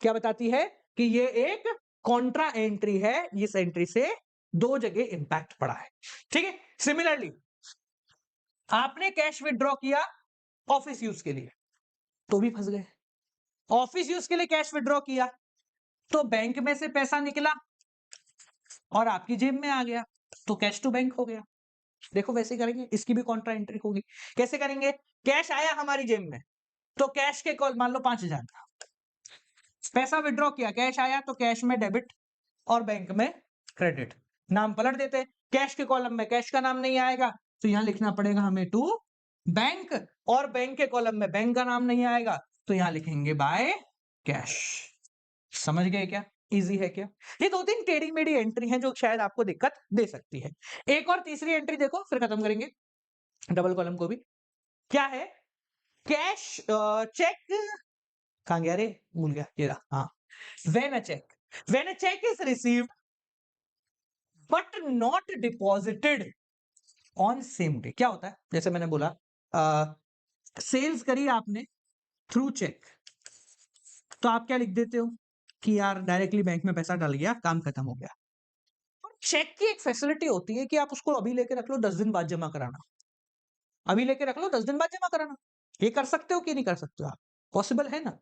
क्या बताती है कि ये एक कॉन्ट्रा एंट्री है, इस एंट्री से दो जगह इंपैक्ट पड़ा है। ठीक है, सिमिलरली आपने कैश विड्रॉ किया ऑफिस यूज के लिए, तो भी फंस गए। ऑफिस यूज के लिए कैश विड्रॉ किया तो बैंक में से पैसा निकला और आपकी जेब में आ गया, तो कैश टू बैंक हो गया। देखो वैसे करेंगे, इसकी भी कॉन्ट्रा एंट्री होगी। कैसे करेंगे? कैश आया हमारी जेब में, तो कैश के कॉल मान लो 5,000 का पैसा विड्रॉ किया, कैश आया तो कैश में डेबिट और बैंक में क्रेडिट, नाम पलट देते। कैश के कॉलम में कैश का नाम नहीं आएगा तो यहां लिखना पड़ेगा हमें टू बैंक, और बैंक के कॉलम में बैंक का नाम नहीं आएगा तो यहां लिखेंगे बाय कैश। समझ गए क्या? इजी है क्या? ये दो तीन टेढ़ी मेढ़ी एंट्री हैं जो शायद आपको दिक्कत दे सकती है। एक और तीसरी एंट्री देखो, फिर खत्म करेंगे डबल कॉलम को भी। क्या है? कैश चेक, कहां गया रे, भूल गया, ये रहा। हाँ, when a check is received but not deposited on same day। क्या होता है? जैसे मैंने बोला सेल्स करी आपने थ्रू चेक, तो आप क्या लिख देते हो कि यार डायरेक्टली बैंक में पैसा डाल गया, काम खत्म हो गया। चेक की एक फैसिलिटी होती है कि आप उसको अभी लेके रख लो, 10 दिन बाद जमा कराना, अभी लेके रख लो 10 दिन बाद जमा कराना। ये कर सकते हो कि नहीं कर सकते हो आप? पॉसिबल है ना?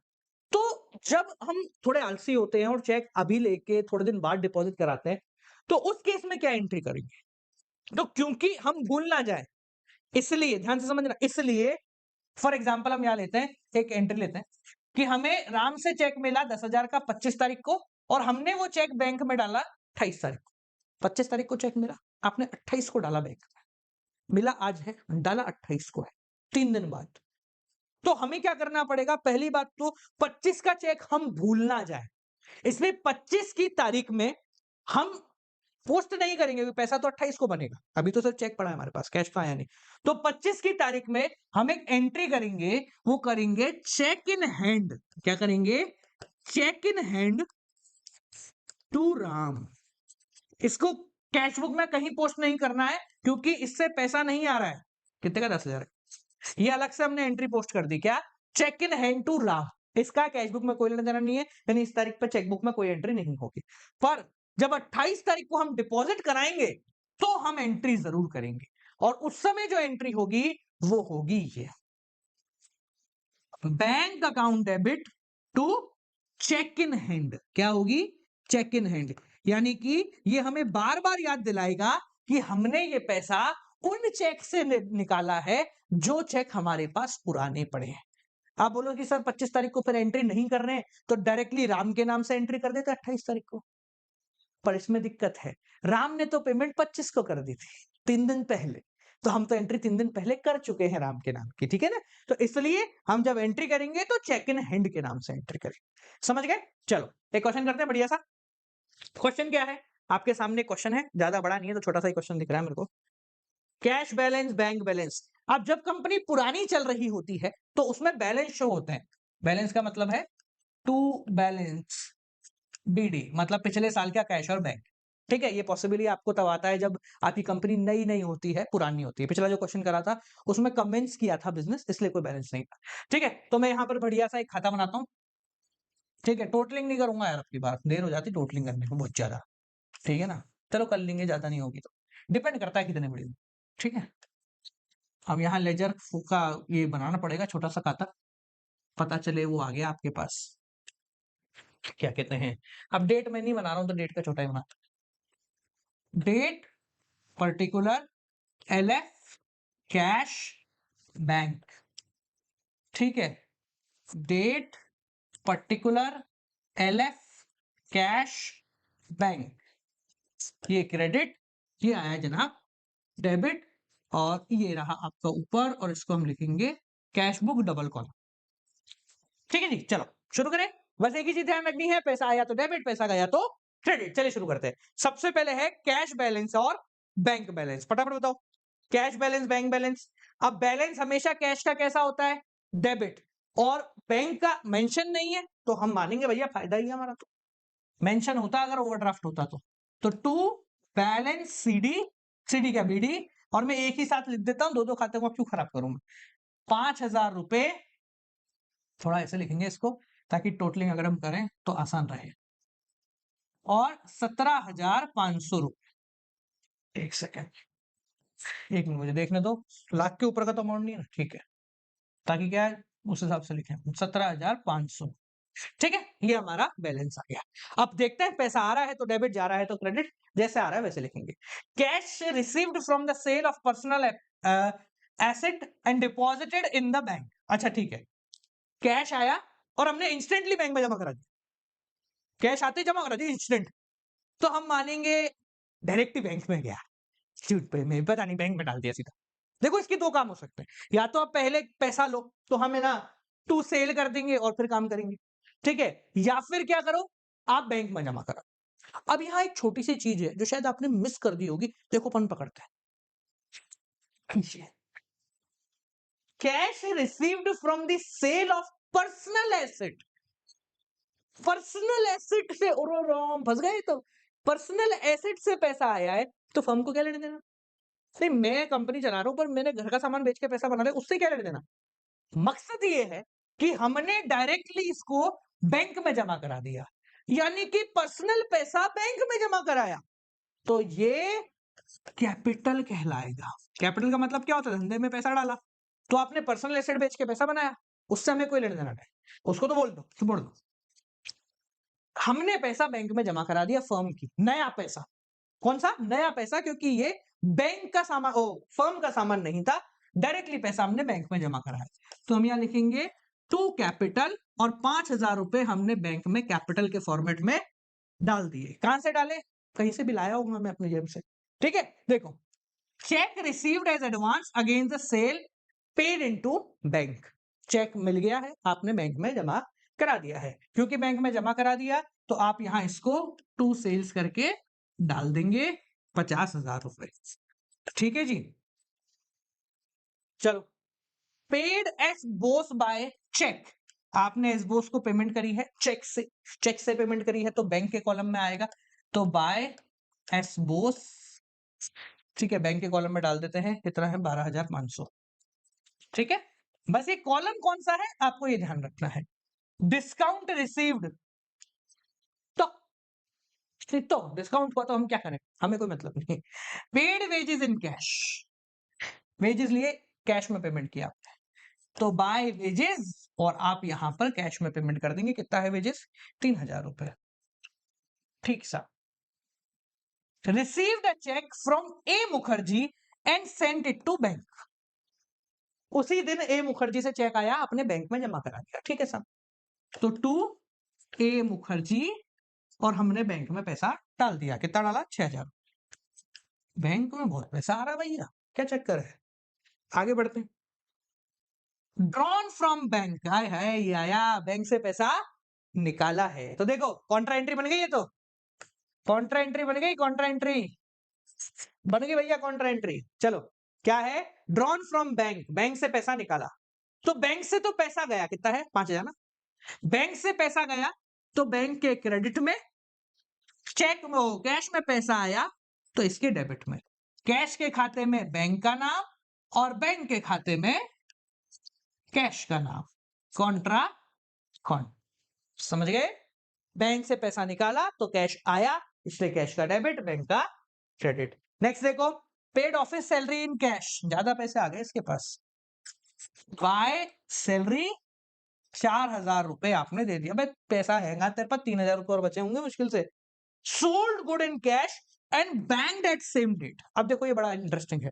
तो जब हम थोड़े आलसी होते हैं और चेक अभी लेके थोड़े दिन बाद डिपॉजिट कराते हैं, तो उस केस में क्या एंट्री करेंगे? तो क्योंकि हम भूल ना जाए, इसलिए ध्यान से समझना, इसलिए फॉर एग्जांपल हम यहां लेते हैं, एक एंट्री लेते हैं कि हमें राम से चेक मिला 10,000 का 25 तारीख को, और हमने वो चेक बैंक में डाला 28 तारीख को। 25 तारीख को चेक मिला, आपने 28 को डाला बैंक में, मिला आज है, डाला 28 को है, 3 दिन बाद। तो हमें क्या करना पड़ेगा? पहली बात तो 25 का चेक हम भूल ना जाए, इसलिए 25 की तारीख में हम पोस्ट नहीं करेंगे, क्योंकि पैसा तो 28 को बनेगा, अभी तो सिर्फ चेक पड़ा है हमारे पास, कैश तो आया नहीं। तो 25 की तारीख में हम एक एंट्री करेंगे, वो करेंगे चेक इन हैंड। क्या करेंगे? Cheque in hand to Ram. इसको कैश बुक में कहीं पोस्ट नहीं करना है, क्योंकि इससे पैसा नहीं आ रहा है। कितने का? 10,000। ये अलग से हमने एंट्री पोस्ट कर दी। क्या? Cheque in hand to Ram. इसका कैश बुक में कोई लेना देना नहीं है, यानी इस तारीख पर चेक बुक में कोई एंट्री नहीं होगी। पर जब 28 तारीख को हम डिपॉजिट कराएंगे तो हम एंट्री जरूर करेंगे, और उस समय जो एंट्री होगी वो होगी ये bank account debit to cheque in hand. क्या होगी? Cheque in hand. यानी कि ये हमें बार बार याद दिलाएगा कि हमने ये पैसा उन चेक से निकाला है जो चेक हमारे पास पुराने पड़े हैं। आप बोलो कि सर 25 तारीख को फिर एंट्री नहीं कर रहे हैं, तो डायरेक्टली राम के नाम से एंट्री कर देते 28 तारीख को। पर इसमें दिक्कत है, राम ने तो पेमेंट 25 को कर दी थी, 3 दिन पहले, तो हम तो एंट्री 3 दिन पहले कर चुके हैं राम के नाम की। ठीक है ना? तो इसलिए हम जब एंट्री करेंगे तो चेक इन हैंड के नाम से एंट्री करेंगे। समझ गए? चलो एक क्वेश्चन करते हैं बढ़िया सा। क्वेश्चन क्या है? आपके सामने क्वेश्चन है, ज्यादा बड़ा नहीं है, तो छोटा सा ही क्वेश्चन दिख रहा है मेरे को। Cash balance, bank balance. अब जब कंपनी पुरानी चल रही होती है तो उसमें बैलेंस शो होते हैं। बैलेंस का मतलब है टू बैलेंस, बीडी मतलब पिछले साल का कैश और बैंक। ठीक है, ये पॉसिबली आपको तब आता है जब आपकी कंपनी नई नहीं होती है, पुरानी होती है। पिछला जो क्वेश्चन करा था उसमें कमेंस किया था बिजनेस, इसलिए कोई बैलेंस नहीं था। ठीक है, तो मैं यहाँ पर बढ़िया सा एक खाता बनाता हूँ। ठीक है, टोटलिंग नहीं करूंगा यार, आपकी बार देर हो जाती टोटलिंग करने में बहुत ज्यादा। ठीक है ना? चलो कर लेंगे, ज्यादा नहीं होगी तो, डिपेंड करता है कितने बड़ी। ठीक है, अब यहाँ लेजर का ये बनाना पड़ेगा छोटा सा खाता, पता चले वो आ गया आपके पास। क्या कहते हैं, अब डेट मैं नहीं बना रहा हूं तो डेट का छोटा ही बना, date particular LF cash bank. ठीक है, date particular LF cash bank, ये क्रेडिट, ये आया जनाब डेबिट, और ये रहा आपका ऊपर, और इसको हम लिखेंगे कैश बुक डबल कॉलम। ठीक है जी, चलो शुरू करें। बस एक ही चीज ध्यान रखनी है, पैसा आया तो डेबिट, पैसा गया तो क्रेडिट। चलिए शुरू करते हैं। सबसे पहले है कैश बैलेंस और बैंक बैलेंस। फटाफट बताओ, कैश बैलेंस, बैंक बैलेंस। अब बैलेंस हमेशा कैश का कैसा होता है? डेबिट, और बैंक का मेंशन नहीं है तो हम मानेंगे भैया फायदा ही है हमारा। तो मेंशन होता अगर ओवरड्राफ्ट होता तो टू बैलेंस सीडी, सीडी क्या बीडी, और मैं एक ही साथ लिख देता हूं, दो दो खाते को क्यों खराब करूं मैं। 5,000 रुपए, थोड़ा ऐसे लिखेंगे इसको ताकि टोटलिंग अगर हम करें तो आसान रहे। और 17,500 रुपए। एक सेकेंड, एक मिनट मुझे देखने दो, लाख के ऊपर का तो अमाउंट नहीं है ना, ठीक है, ताकि क्या है उस हिसाब से लिखें। 17,500, ठीक है, ये हमारा बैलेंस आ गया। अब देखते हैं पैसा आ रहा है तो डेबिट, जा रहा है तो क्रेडिट, जैसे आ रहा है वैसे लिखेंगे। Cash received from the sale of personal asset and deposited in the bank. अच्छा ठीक है, कैश आया और हमने इंस्टेंटली बैंक में जमा करा दिया, कैश आते ही जमा करा दिया इंस्टेंट, तो हम मानेंगे डायरेक्ट ही बैंक में गया, झूठ पे में पता नहीं बैंक में डाल दिया सीधा। देखो इसके दो काम हो सकते हैं, या तो आप पहले पैसा लो तो हम है ना टू सेल कर देंगे और फिर काम करेंगे, ठीक है, या फिर क्या करो आप बैंक में जमा करो। अब यहाँ एक छोटी सी चीज है जो शायद आपने मिस कर दी होगी, देखो पन पकड़ते हैं। Cash received from the sale of personal asset, personal asset से और राम फंस गए, तो पर्सनल एसेट से पैसा आया है तो फर्म को क्या लेने देना। नहीं मैं कंपनी चला रहा हूं पर मैंने घर का सामान बेच के पैसा बना लिया, उससे क्या लेने देना। मकसद ये है कि हमने डायरेक्टली इसको बैंक में जमा करा दिया, यानी कि पर्सनल पैसा बैंक में जमा कराया, तो ये कैपिटल कहलाएगा। कैपिटल का मतलब क्या होता है, धंधे में पैसा डाला, तो आपने पर्सनल एसेट बेच के पैसा बनाया, उससे हमें कोई लेना देना नहीं, उसको तो बोल दो, छोड़ दो। हमने पैसा बैंक में जमा करा दिया, फर्म की नया पैसा, कौन सा नया पैसा, क्योंकि ये बैंक का सामान, फर्म का सामान नहीं था, डायरेक्टली पैसा हमने बैंक में जमा कराया। तो हम यहां लिखेंगे टू कैपिटल और 5,000 रुपए हमने बैंक में कैपिटल के फॉर्मेट में डाल दिए। कहां से डाले, कहीं से भी लाया होगा मैं अपनी जेब से, ठीक है। देखो cheque received as advance against the sale paid into bank, cheque मिल गया है आपने बैंक में जमा करा दिया है, क्योंकि बैंक में जमा करा दिया तो आप यहां इसको टू सेल्स करके डाल देंगे 50,000 रुपए, ठीक है जी। चलो paid S Bose by cheque, आपने एस बोस को पेमेंट करी है चेक से, चेक से पेमेंट करी है तो बैंक के कॉलम में आएगा, तो बाय एस बोस, ठीक है, बैंक के कॉलम में डाल देते हैं, कितना है 12,500, ठीक है। बस ये कॉलम कौन सा है आपको ये ध्यान रखना है। डिस्काउंट रिसीव्ड, तो डिस्काउंट हुआ तो हम क्या करें, हमें कोई मतलब नहीं। Paid wages in cash, wages लिए कैश में पेमेंट किया, तो बाय वेजेस, और आप यहां पर कैश में पेमेंट कर देंगे, कितना है वेजेस 3,000 रुपए, ठीक सा। Received a cheque from A Mukherjee and sent it to bank, उसी दिन ए मुखर्जी से चेक आया, अपने बैंक में जमा करा दिया, ठीक है साहब। तो टू ए मुखर्जी और हमने बैंक में पैसा डाल दिया, कितना डाला 6,000, बैंक में बहुत पैसा आ रहा है भैया, क्या चक्कर है, आगे बढ़ते हैं। ड्रॉन फ्रॉम बैंक, हाय हाय ये आया, बैंक से पैसा निकाला है, तो देखो कॉन्ट्रा एंट्री बन गई है, तो कॉन्ट्रा एंट्री बन गई, कॉन्ट्रा एंट्री बन गई भैया, कॉन्ट्रा एंट्री। चलो क्या है, ड्रॉन फ्रॉम बैंक, बैंक से पैसा निकाला, तो बैंक से तो पैसा गया, कितना है 5,000 ना, बैंक से पैसा गया तो बैंक के क्रेडिट में, चेक में कैश में पैसा आया तो इसके डेबिट में, कैश के खाते में बैंक का नाम और बैंक के खाते में कैश का नाम, कॉन्ट्रा कॉन, समझ गए। बैंक से पैसा निकाला तो कैश आया, इसलिए कैश का डेबिट, बैंक का क्रेडिट। नेक्स्ट देखो, paid office salary in cash, ज्यादा पैसे आ गए इसके पास, बाय सैलरी 4,000 रुपए आपने दे दिया, भाई पैसा है तेरे पास, 3,000 रुपए और बचे होंगे मुश्किल से। Sold good in cash and banked at same date, अब देखो ये बड़ा इंटरेस्टिंग है,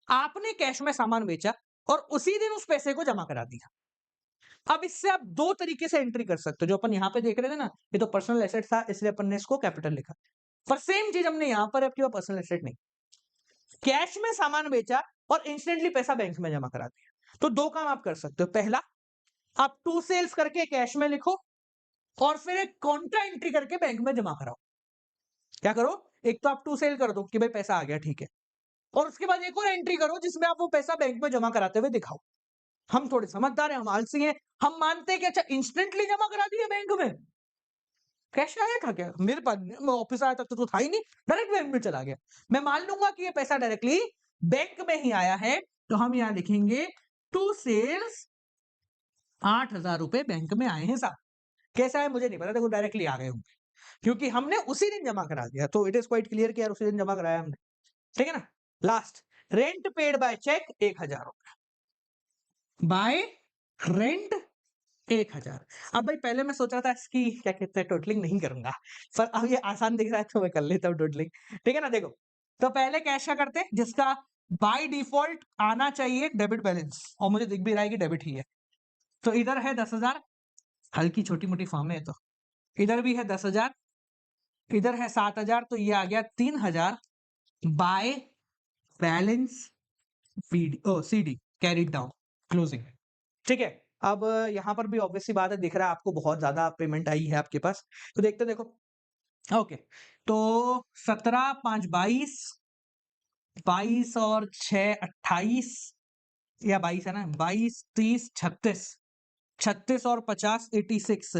आपने कैश में सामान बेचा और उसी दिन उस पैसे को जमा करा दिया। अब इससे आप दो तरीके से एंट्री कर सकते हो, जो अपन यहां पे देख रहे थे ना, ये तो पर्सनल एसेट था इसलिए अपन ने इसको कैपिटल लिखा, पर सेम चीज हमने यहां पर आपकी पर्सनल एसेट नहीं, कैश में सामान बेचा और इंस्टेंटली पैसा बैंक में जमा करा दिया। तो दो काम आप कर सकते हो, पहला आप टू सेल्स करके कैश में लिखो और फिर एक कॉन्ट्रा एंट्री करके बैंक में जमा कराओ। क्या करो, एक तो आप टू सेल कर दो कि भाई पैसा आ गया, ठीक है, और उसके बाद एक और एंट्री करो जिसमें आप वो पैसा बैंक में जमा कराते हुए दिखाओ। हम थोड़े समझदार हैं, हम आलसी हैं, हम मानते हैं कि अच्छा इंस्टेंटली जमा करा दिया बैंक में, कैश आया था क्या मेरे पास, मैं ऑफिस आया तक तो था ही नहीं, डायरेक्ट बैंक में चला गया, मैं मान लूंगा कि ये पैसा डायरेक्टली बैंक में ही आया है, तो हम यहां लिखेंगे टू सेल्स 8,000 रुपए बैंक में आए हैं साहब, कैसा है मुझे नहीं पता, देखो डायरेक्टली आ गए होंगे, क्योंकि हमने उसी दिन जमा करा दिया, तो इट इज क्वाइट क्लियर कि यार उसी दिन जमा कराया हमने, ठीक है ना। Last, rent paid by cheque 1000 रुपए, बाय रेंट 1000। अब भाई पहले मैं सोच रहा था इसकी क्या कहते हैं टोटलिंग नहीं करूंगा, पर अब ये आसान दिख रहा है तो मैं कर लेता हूँ टोटलिंग, ठीक है ना। देखो, तो पहले कैश का करते हैं जिसका बाय डिफॉल्ट आना चाहिए डेबिट बैलेंस, और मुझे दिख भी रहा है कि डेबिट ही है। तो इधर है 10,000, हल्की छोटी मोटी फॉर्म है तो, इधर भी है 10,000, इधर है 7,000, तो ये आ गया 3,000 by balance CD carried down closing, ठीक है। अब यहाँ पर भी ऑब्वियसली बात है, दिख रहा है आपको बहुत ज्यादा पेमेंट आई है आपके पास, तो देखते हैं, देखो। ओके, तो 17 5 22, 22 और 6 28, या 22 है ना, 22 30 36, 36 और 50 86,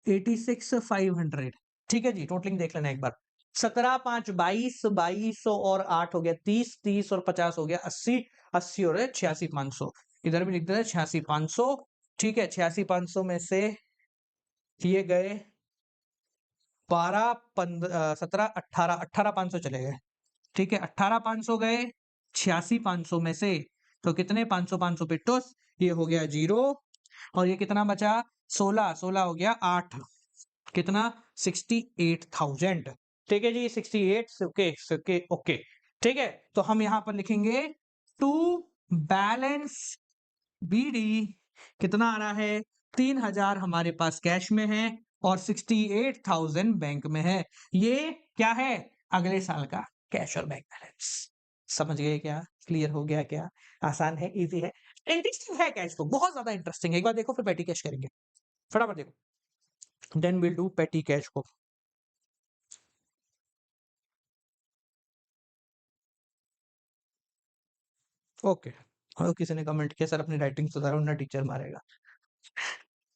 86 500, ठीक है जी। टोटलिंग देख लेना एक बार, 17 5 22, 22 और 8 हो गया 30, 30 और 50 हो गया 80, 80 और 86 500, इधर भी लिख देते हैं 86 500, ठीक है। 86 500 में से ये गए 12 15 17 18, 18 500 चले गए, ठीक है। 18 500 गए 86 500 में से, तो कितने 500 500 पिट्टोस, ये हो गया 0, और ये कितना बचा 16, 16 हो गया 8, कितना 68,000, ठीक है जी। 68, ओके ओके ओके, ठीक है। तो हम यहां पर लिखेंगे टू बैलेंस बीडी, कितना आ रहा है 3,000 हमारे पास कैश में है और 68,000 बैंक में है। ये क्या है, अगले साल का कैश और बैंक बैलेंस। समझ गए क्या, क्लियर हो गया क्या, आसान है, इजी है, इंटरेस्टिंग है कैश बुक, बहुत ज्यादा इंटरेस्टिंग है। एक बार देखो फिर पेटी कैश करेंगे, फटाफट देखो, then will do petty cash book. Okay, और किसी ने कमेंट किया सर अपनी राइटिंग सुधारो ना टीचर मारेगा।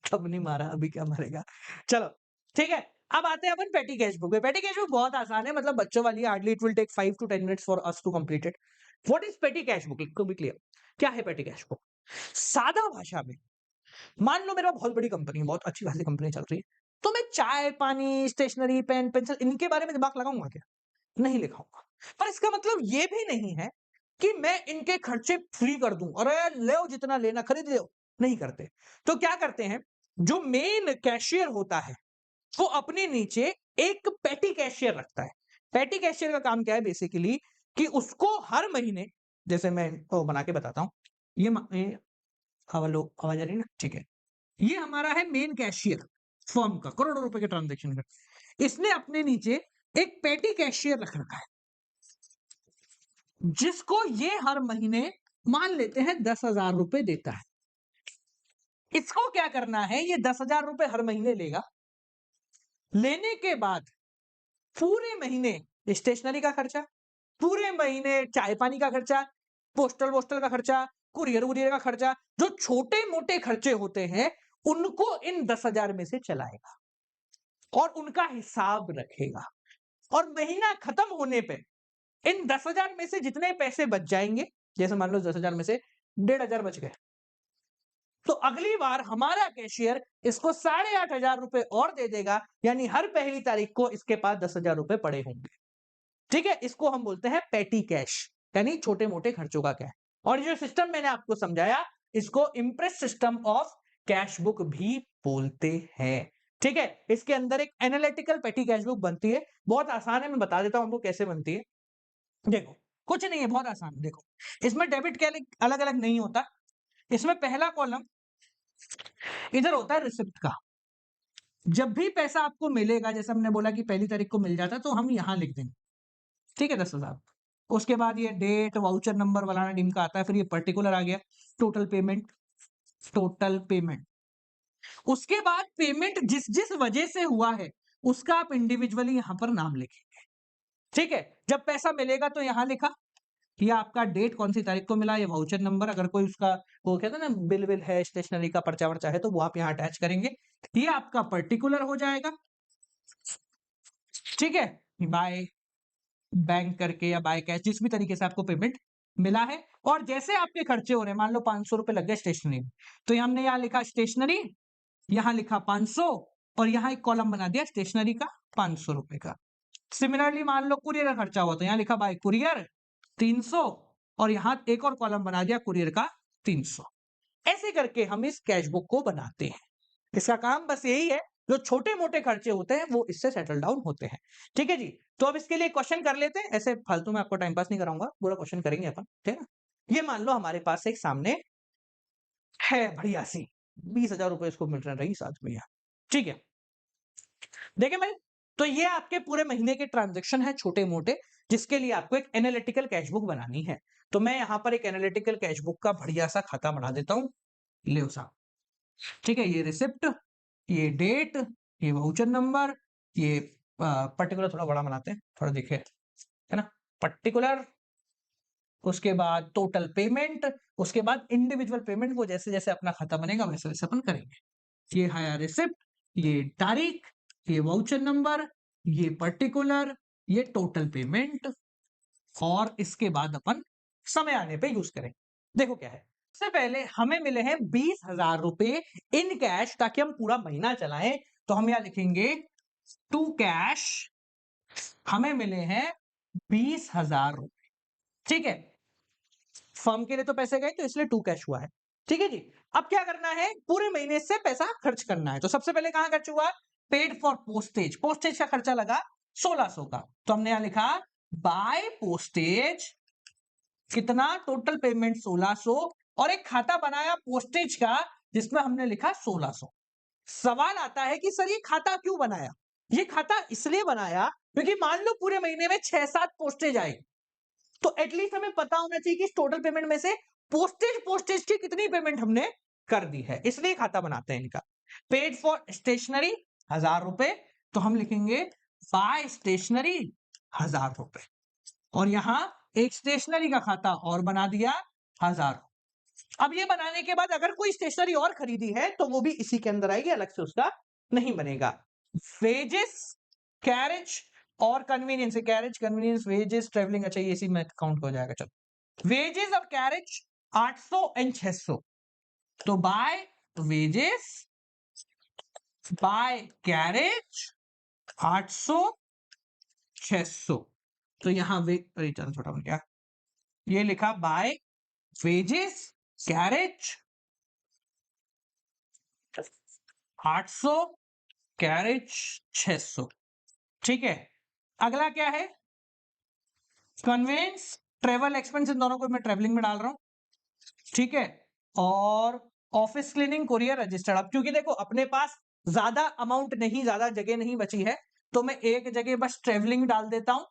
तब नहीं मारा, अभी क्या मारेगा। चलो ठीक है, अब आते हैं अपन पेटी कैश बुक पे। पेटी कैश बुक बहुत आसान है, मतलब बच्चों वाली, hardly it will take 5 to 10 minutes for us to complete it. What is petty cash book, to be clear, क्या है पेटी कैश बुक। सादा भाषा में, मान लो मेरा बहुत बड़ी कंपनी है, बहुत अच्छी खासी कंपनी चल रही है, तो मैं चाय पानी स्टेशनरी पेन पेंसिल इनके बारे में दिमाग लगाऊंगा क्या, नहीं लिखाऊंगा। पर इसका मतलब ये भी नहीं है कि मैं इनके खर्चे फ्री कर दूं, अरे लो जितना लेना खरीद लो, नहीं करते। तो क्या करते हैं, जो मेन कैशियर होता है वो अपने नीचे एक पेटी कैशियर रखता है। पेटी कैशियर का काम क्या है बेसिकली, कि उसको हर महीने, जैसे मैं वो बना के बताता हूं, ये आवाज आ रही है ना, ठीक है। ये हमारा है मेन कैशियर फर्म का, करोड़ों रुपए के ट्रांजेक्शन का, इसने अपने नीचे एक पेटी कैशियर रख रखा है, जिसको ये हर महीने मान लेते हैं 10,000 रुपए देता है। इसको क्या करना है, ये 10,000 रुपए हर महीने लेगा, लेने के बाद पूरे महीने स्टेशनरी का खर्चा, पूरे महीने चाय पानी का खर्चा, पोस्टल वोस्टल का खर्चा, कुरियर वुरियर का खर्चा, जो छोटे मोटे खर्चे होते हैं उनको इन 10,000 में से चलाएगा और उनका हिसाब रखेगा। और महीना खत्म होने पे इन 10,000 में से जितने पैसे बच जाएंगे, जैसे मान लो 10,000 में से 1,500 बच गए, तो अगली बार हमारा कैशियर इसको 8,500 रुपए और दे देगा, यानी हर पहली तारीख को इसके पास 10,000 रुपए पड़े होंगे, ठीक है। इसको हम बोलते हैं पेटी कैश, यानी छोटे मोटे खर्चों का कैश। और ये जो सिस्टम मैंने आपको समझाया, इसको impress system of cash book भी बोलते हैं, ठीक है। इसके अंदर एक एनालिटिकल पेटी कैश बुक बनती है, बहुत आसान है, मैं बता देता हूं आपको कैसे बनती है। देखो, कुछ नहीं है, बहुत आसान है। देखो, इसमें डेबिट कैलिक अलग अलग नहीं होता, इसमें पहला कॉलम इधर होता है रिसिप्ट का। जब भी पैसा आपको मिलेगा, जैसे हमने बोला कि पहली तारीख को मिल जाता है, तो हम यहां लिख देंगे, ठीक है, 10,000। उसके बाद ये डेट वाउचर नंबर वाला टीम का आता है, फिर ये पर्टिकुलर आ गया, टोटल पेमेंट, टोटल पेमेंट। उसके बाद पेमेंट जिस जिस वजह से हुआ है उसका आप इंडिविजुअली यहां पर नाम लिखेंगे, ठीक है। जब पैसा मिलेगा तो यहां लिखा, ये आपका डेट कौन सी तारीख को मिला, ये वाउचर नंबर, अगर कोई उसका वो कहते हैं ना बिल विल है, स्टेशनरी का पर्चा वर्चा है, तो वो आप यहाँ अटैच करेंगे। ये आपका पर्टिकुलर हो जाएगा, ठीक है, बाय बैंक करके या बाय कैश, जिस भी तरीके से आपको पेमेंट मिला है। और जैसे आपके खर्चे हो रहे हैं, मान लो 500 रुपए लग गए स्टेशनरी में, तो हमने यहाँ लिखा स्टेशनरी, यहाँ लिखा 500, और यहाँ एक कॉलम बना दिया स्टेशनरी का 500 रुपए का। सिमिलरली मान लो कुरियर का खर्चा हुआ तो यहाँ लिखा बाय कुरियर 300 और यहाँ एक और कॉलम बना दिया कुरियर का 300। ऐसे करके हम इस कैश बुक को बनाते हैं। इसका काम बस यही है, जो छोटे मोटे खर्चे होते हैं वो इससे सेटल डाउन होते हैं। ठीक है जी, तो अब इसके लिए क्वेश्चन कर लेते हैं। ऐसे फालतू में आपको टाइम पास नहीं कराऊंगा, पूरा क्वेश्चन करेंगे अपन, ठीक है। ये मान लो हमारे पास एक सामने है बढ़िया सी 20,000 रुपए इसको मिल रहे रईस आदमी है, ठीक है। देखें भाई, तो ये आपके पूरे महीने के ट्रांजेक्शन है छोटे मोटे, जिसके लिए आपको एक एनालिटिकल कैश बुक बनानी है। तो मैं यहां पर एक एनालिटिकल कैश बुक का बढ़िया सा खाता बना देता हूं, ले साहब, ठीक है। ये रिसिप्ट, ये डेट, ये वाउचर नंबर, ये पर्टिकुलर थोड़ा बड़ा बनाते हैं, थोड़ा दिखे, है ना, पर्टिकुलर, उसके बाद टोटल पेमेंट, उसके बाद इंडिविजुअल पेमेंट, वो जैसे जैसे अपना खाता बनेगा वैसे वैसे अपन करेंगे। ये है रिसिप्ट, ये तारीख, ये वाउचर नंबर, ये पर्टिकुलर, ये टोटल पेमेंट, और इसके बाद अपन समय आने पे यूज करेंगे। देखो क्या है, सबसे पहले हमें मिले हैं 20,000 रुपए इन कैश, ताकि हम पूरा महीना चलाएं। तो हम यहां लिखेंगे टू कैश, हमें मिले हैं 20,000 रुपए, ठीक है। फर्म के लिए तो पैसे गए तो इसलिए टू कैश हुआ है, ठीक है जी। अब क्या करना है, पूरे महीने से पैसा खर्च करना है। तो सबसे पहले कहां खर्च हुआ, पेड फॉर पोस्टेज, पोस्टेज का खर्चा लगा 1600 का। तो हमने यहां लिखा बाय पोस्टेज, कितना, टोटल पेमेंट 1600, और एक खाता बनाया पोस्टेज का जिसमें हमने लिखा 1600। सवाल आता है कि सर ये खाता क्यों बनाया। ये खाता इसलिए बनाया क्योंकि मान लो पूरे महीने में 6-7 पोस्टेज आए, तो एटलीस्ट हमें पता होना चाहिए कि टोटल पेमेंट में से पोस्टेज पोस्टेज की कितनी पेमेंट हमने कर दी है, इसलिए खाता बनाते हैं इनका। पेड फॉर स्टेशनरी 1000 रुपए, तो हम लिखेंगे बाय स्टेशनरी 1000 रुपए, और यहां एक स्टेशनरी का खाता और बना दिया 1000। अब ये बनाने के बाद अगर कोई स्टेशनरी और खरीदी है तो वो भी इसी के अंदर आएगी, अलग से उसका नहीं बनेगा। वेजेस, कैरेज और convenience, carriage convenience wages travelling, अच्छा ये इसी में काउंट हो जाएगा। चलो, वेजेस और कैरेज 800 एंड 600, तो बाय वेजेस बाय कैरेज 800 600, तो यहां चलो छोटा बन गया, ये लिखा बाय वेजेस कैरेज 800 कैरेज 600, ठीक है। अगला क्या है, कन्वेंस ट्रेवल एक्सपेंस, इन दोनों को मैं ट्रेवलिंग में डाल रहा हूं, ठीक है। और ऑफिस क्लीनिंग कुरियर रजिस्टर्ड, अब क्योंकि देखो अपने पास ज्यादा अमाउंट नहीं, ज्यादा जगह नहीं बची है, तो मैं एक जगह बस ट्रेवलिंग डाल देता हूं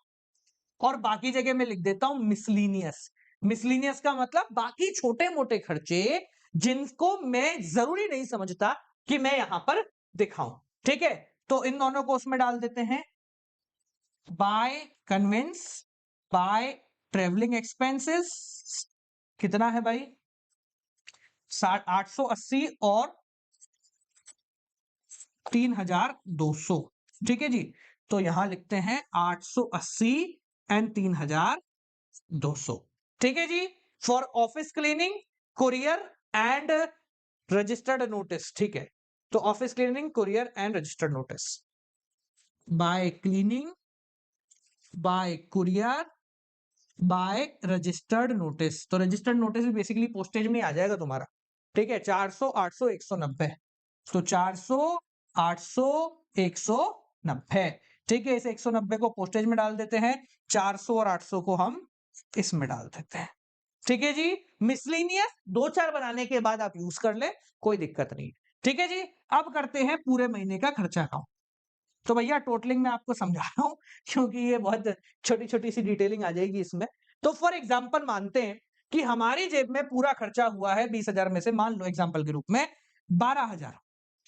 और बाकी जगह में लिख देता हूं मिसलीनियस। मिसलीनियस का मतलब बाकी छोटे मोटे खर्चे जिनको मैं जरूरी नहीं समझता कि मैं यहां पर दिखाऊं, ठीक है। तो इन दोनों को उसमें डाल देते हैं, by conveyance by travelling expenses, कितना है भाई 880 और 3200, ठीक है जी। तो यहां लिखते हैं 880 एंड 3200, ठीक है जी। For office cleaning courier and registered notice, ठीक है। तो office cleaning courier and registered notice, by cleaning by courier by registered notice, तो रजिस्टर्ड नोटिस बेसिकली पोस्टेज में आ जाएगा तुम्हारा, ठीक है। 400 800 190, तो 400 800 190, ठीक है। इस 190 को पोस्टेज में डाल देते हैं, 400 और 800 को हम इसमें डाल देते हैं, ठीक है जी। मिसलेनियस 2-4 बनाने के बाद आप यूज कर ले, कोई दिक्कत नहीं, ठीक है जी। अब करते हैं पूरे महीने का खर्चा काउंट। तो भैया टोटलिंग में आपको समझा रहा हूं क्योंकि ये बहुत छोटी छोटी सी डिटेलिंग आ जाएगी इसमें। तो फॉर एग्जांपल मानते हैं कि हमारी जेब में पूरा खर्चा हुआ है 20,000 में से, मान लो एग्जांपल के रूप में 12,000,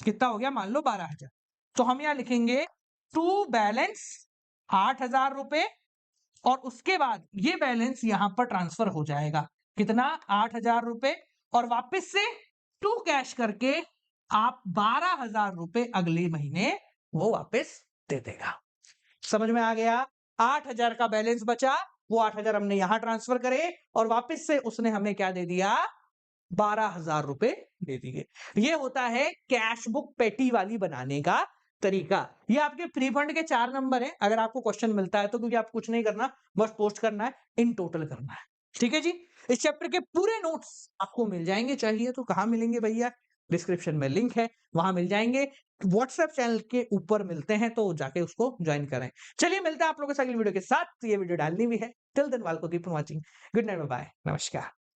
कितना हो गया, मान लो 12,000। तो हम यहां लिखेंगे टू बैलेंस 8,000 रुपए, और उसके बाद ये बैलेंस यहां पर ट्रांसफर हो जाएगा, कितना 8,000 रुपए, और वापस से टू कैश करके आप 12,000 रुपए अगले महीने वो वापस दे देगा। समझ में आ गया, 8,000 का बैलेंस बचा, वो 8,000 हमने यहां ट्रांसफर करे और वापस से उसने हमें क्या दे दिया, 12,000 रुपए दे दिए। ये होता है कैश बुक पेटी वाली बनाने का तरीका। ये आपके फ्री फंड के 4 नंबर हैं, अगर आपको क्वेश्चन मिलता है तो, क्योंकि आपको कुछ नहीं करना, बस पोस्ट करना है, इन टोटल करना है। ठीक है जी? इस चैप्टर के पूरे नोट्स आपको मिल जाएँगे, चाहिए तो कहाँ मिलेंगे भैया? डिस्क्रिप्शन में लिंक है, वहाँ मिल जाएँगे। व्हाट्सएप चैनल के ऊपर मिलते हैं, तो जाके उसको जॉइन करें। चलिए मिलते हैं आप लोगों से अगली वीडियो के साथ, ये वीडियो डालनी भी है। Till then while keep on watching. Good night, bye bye, नमस्कार।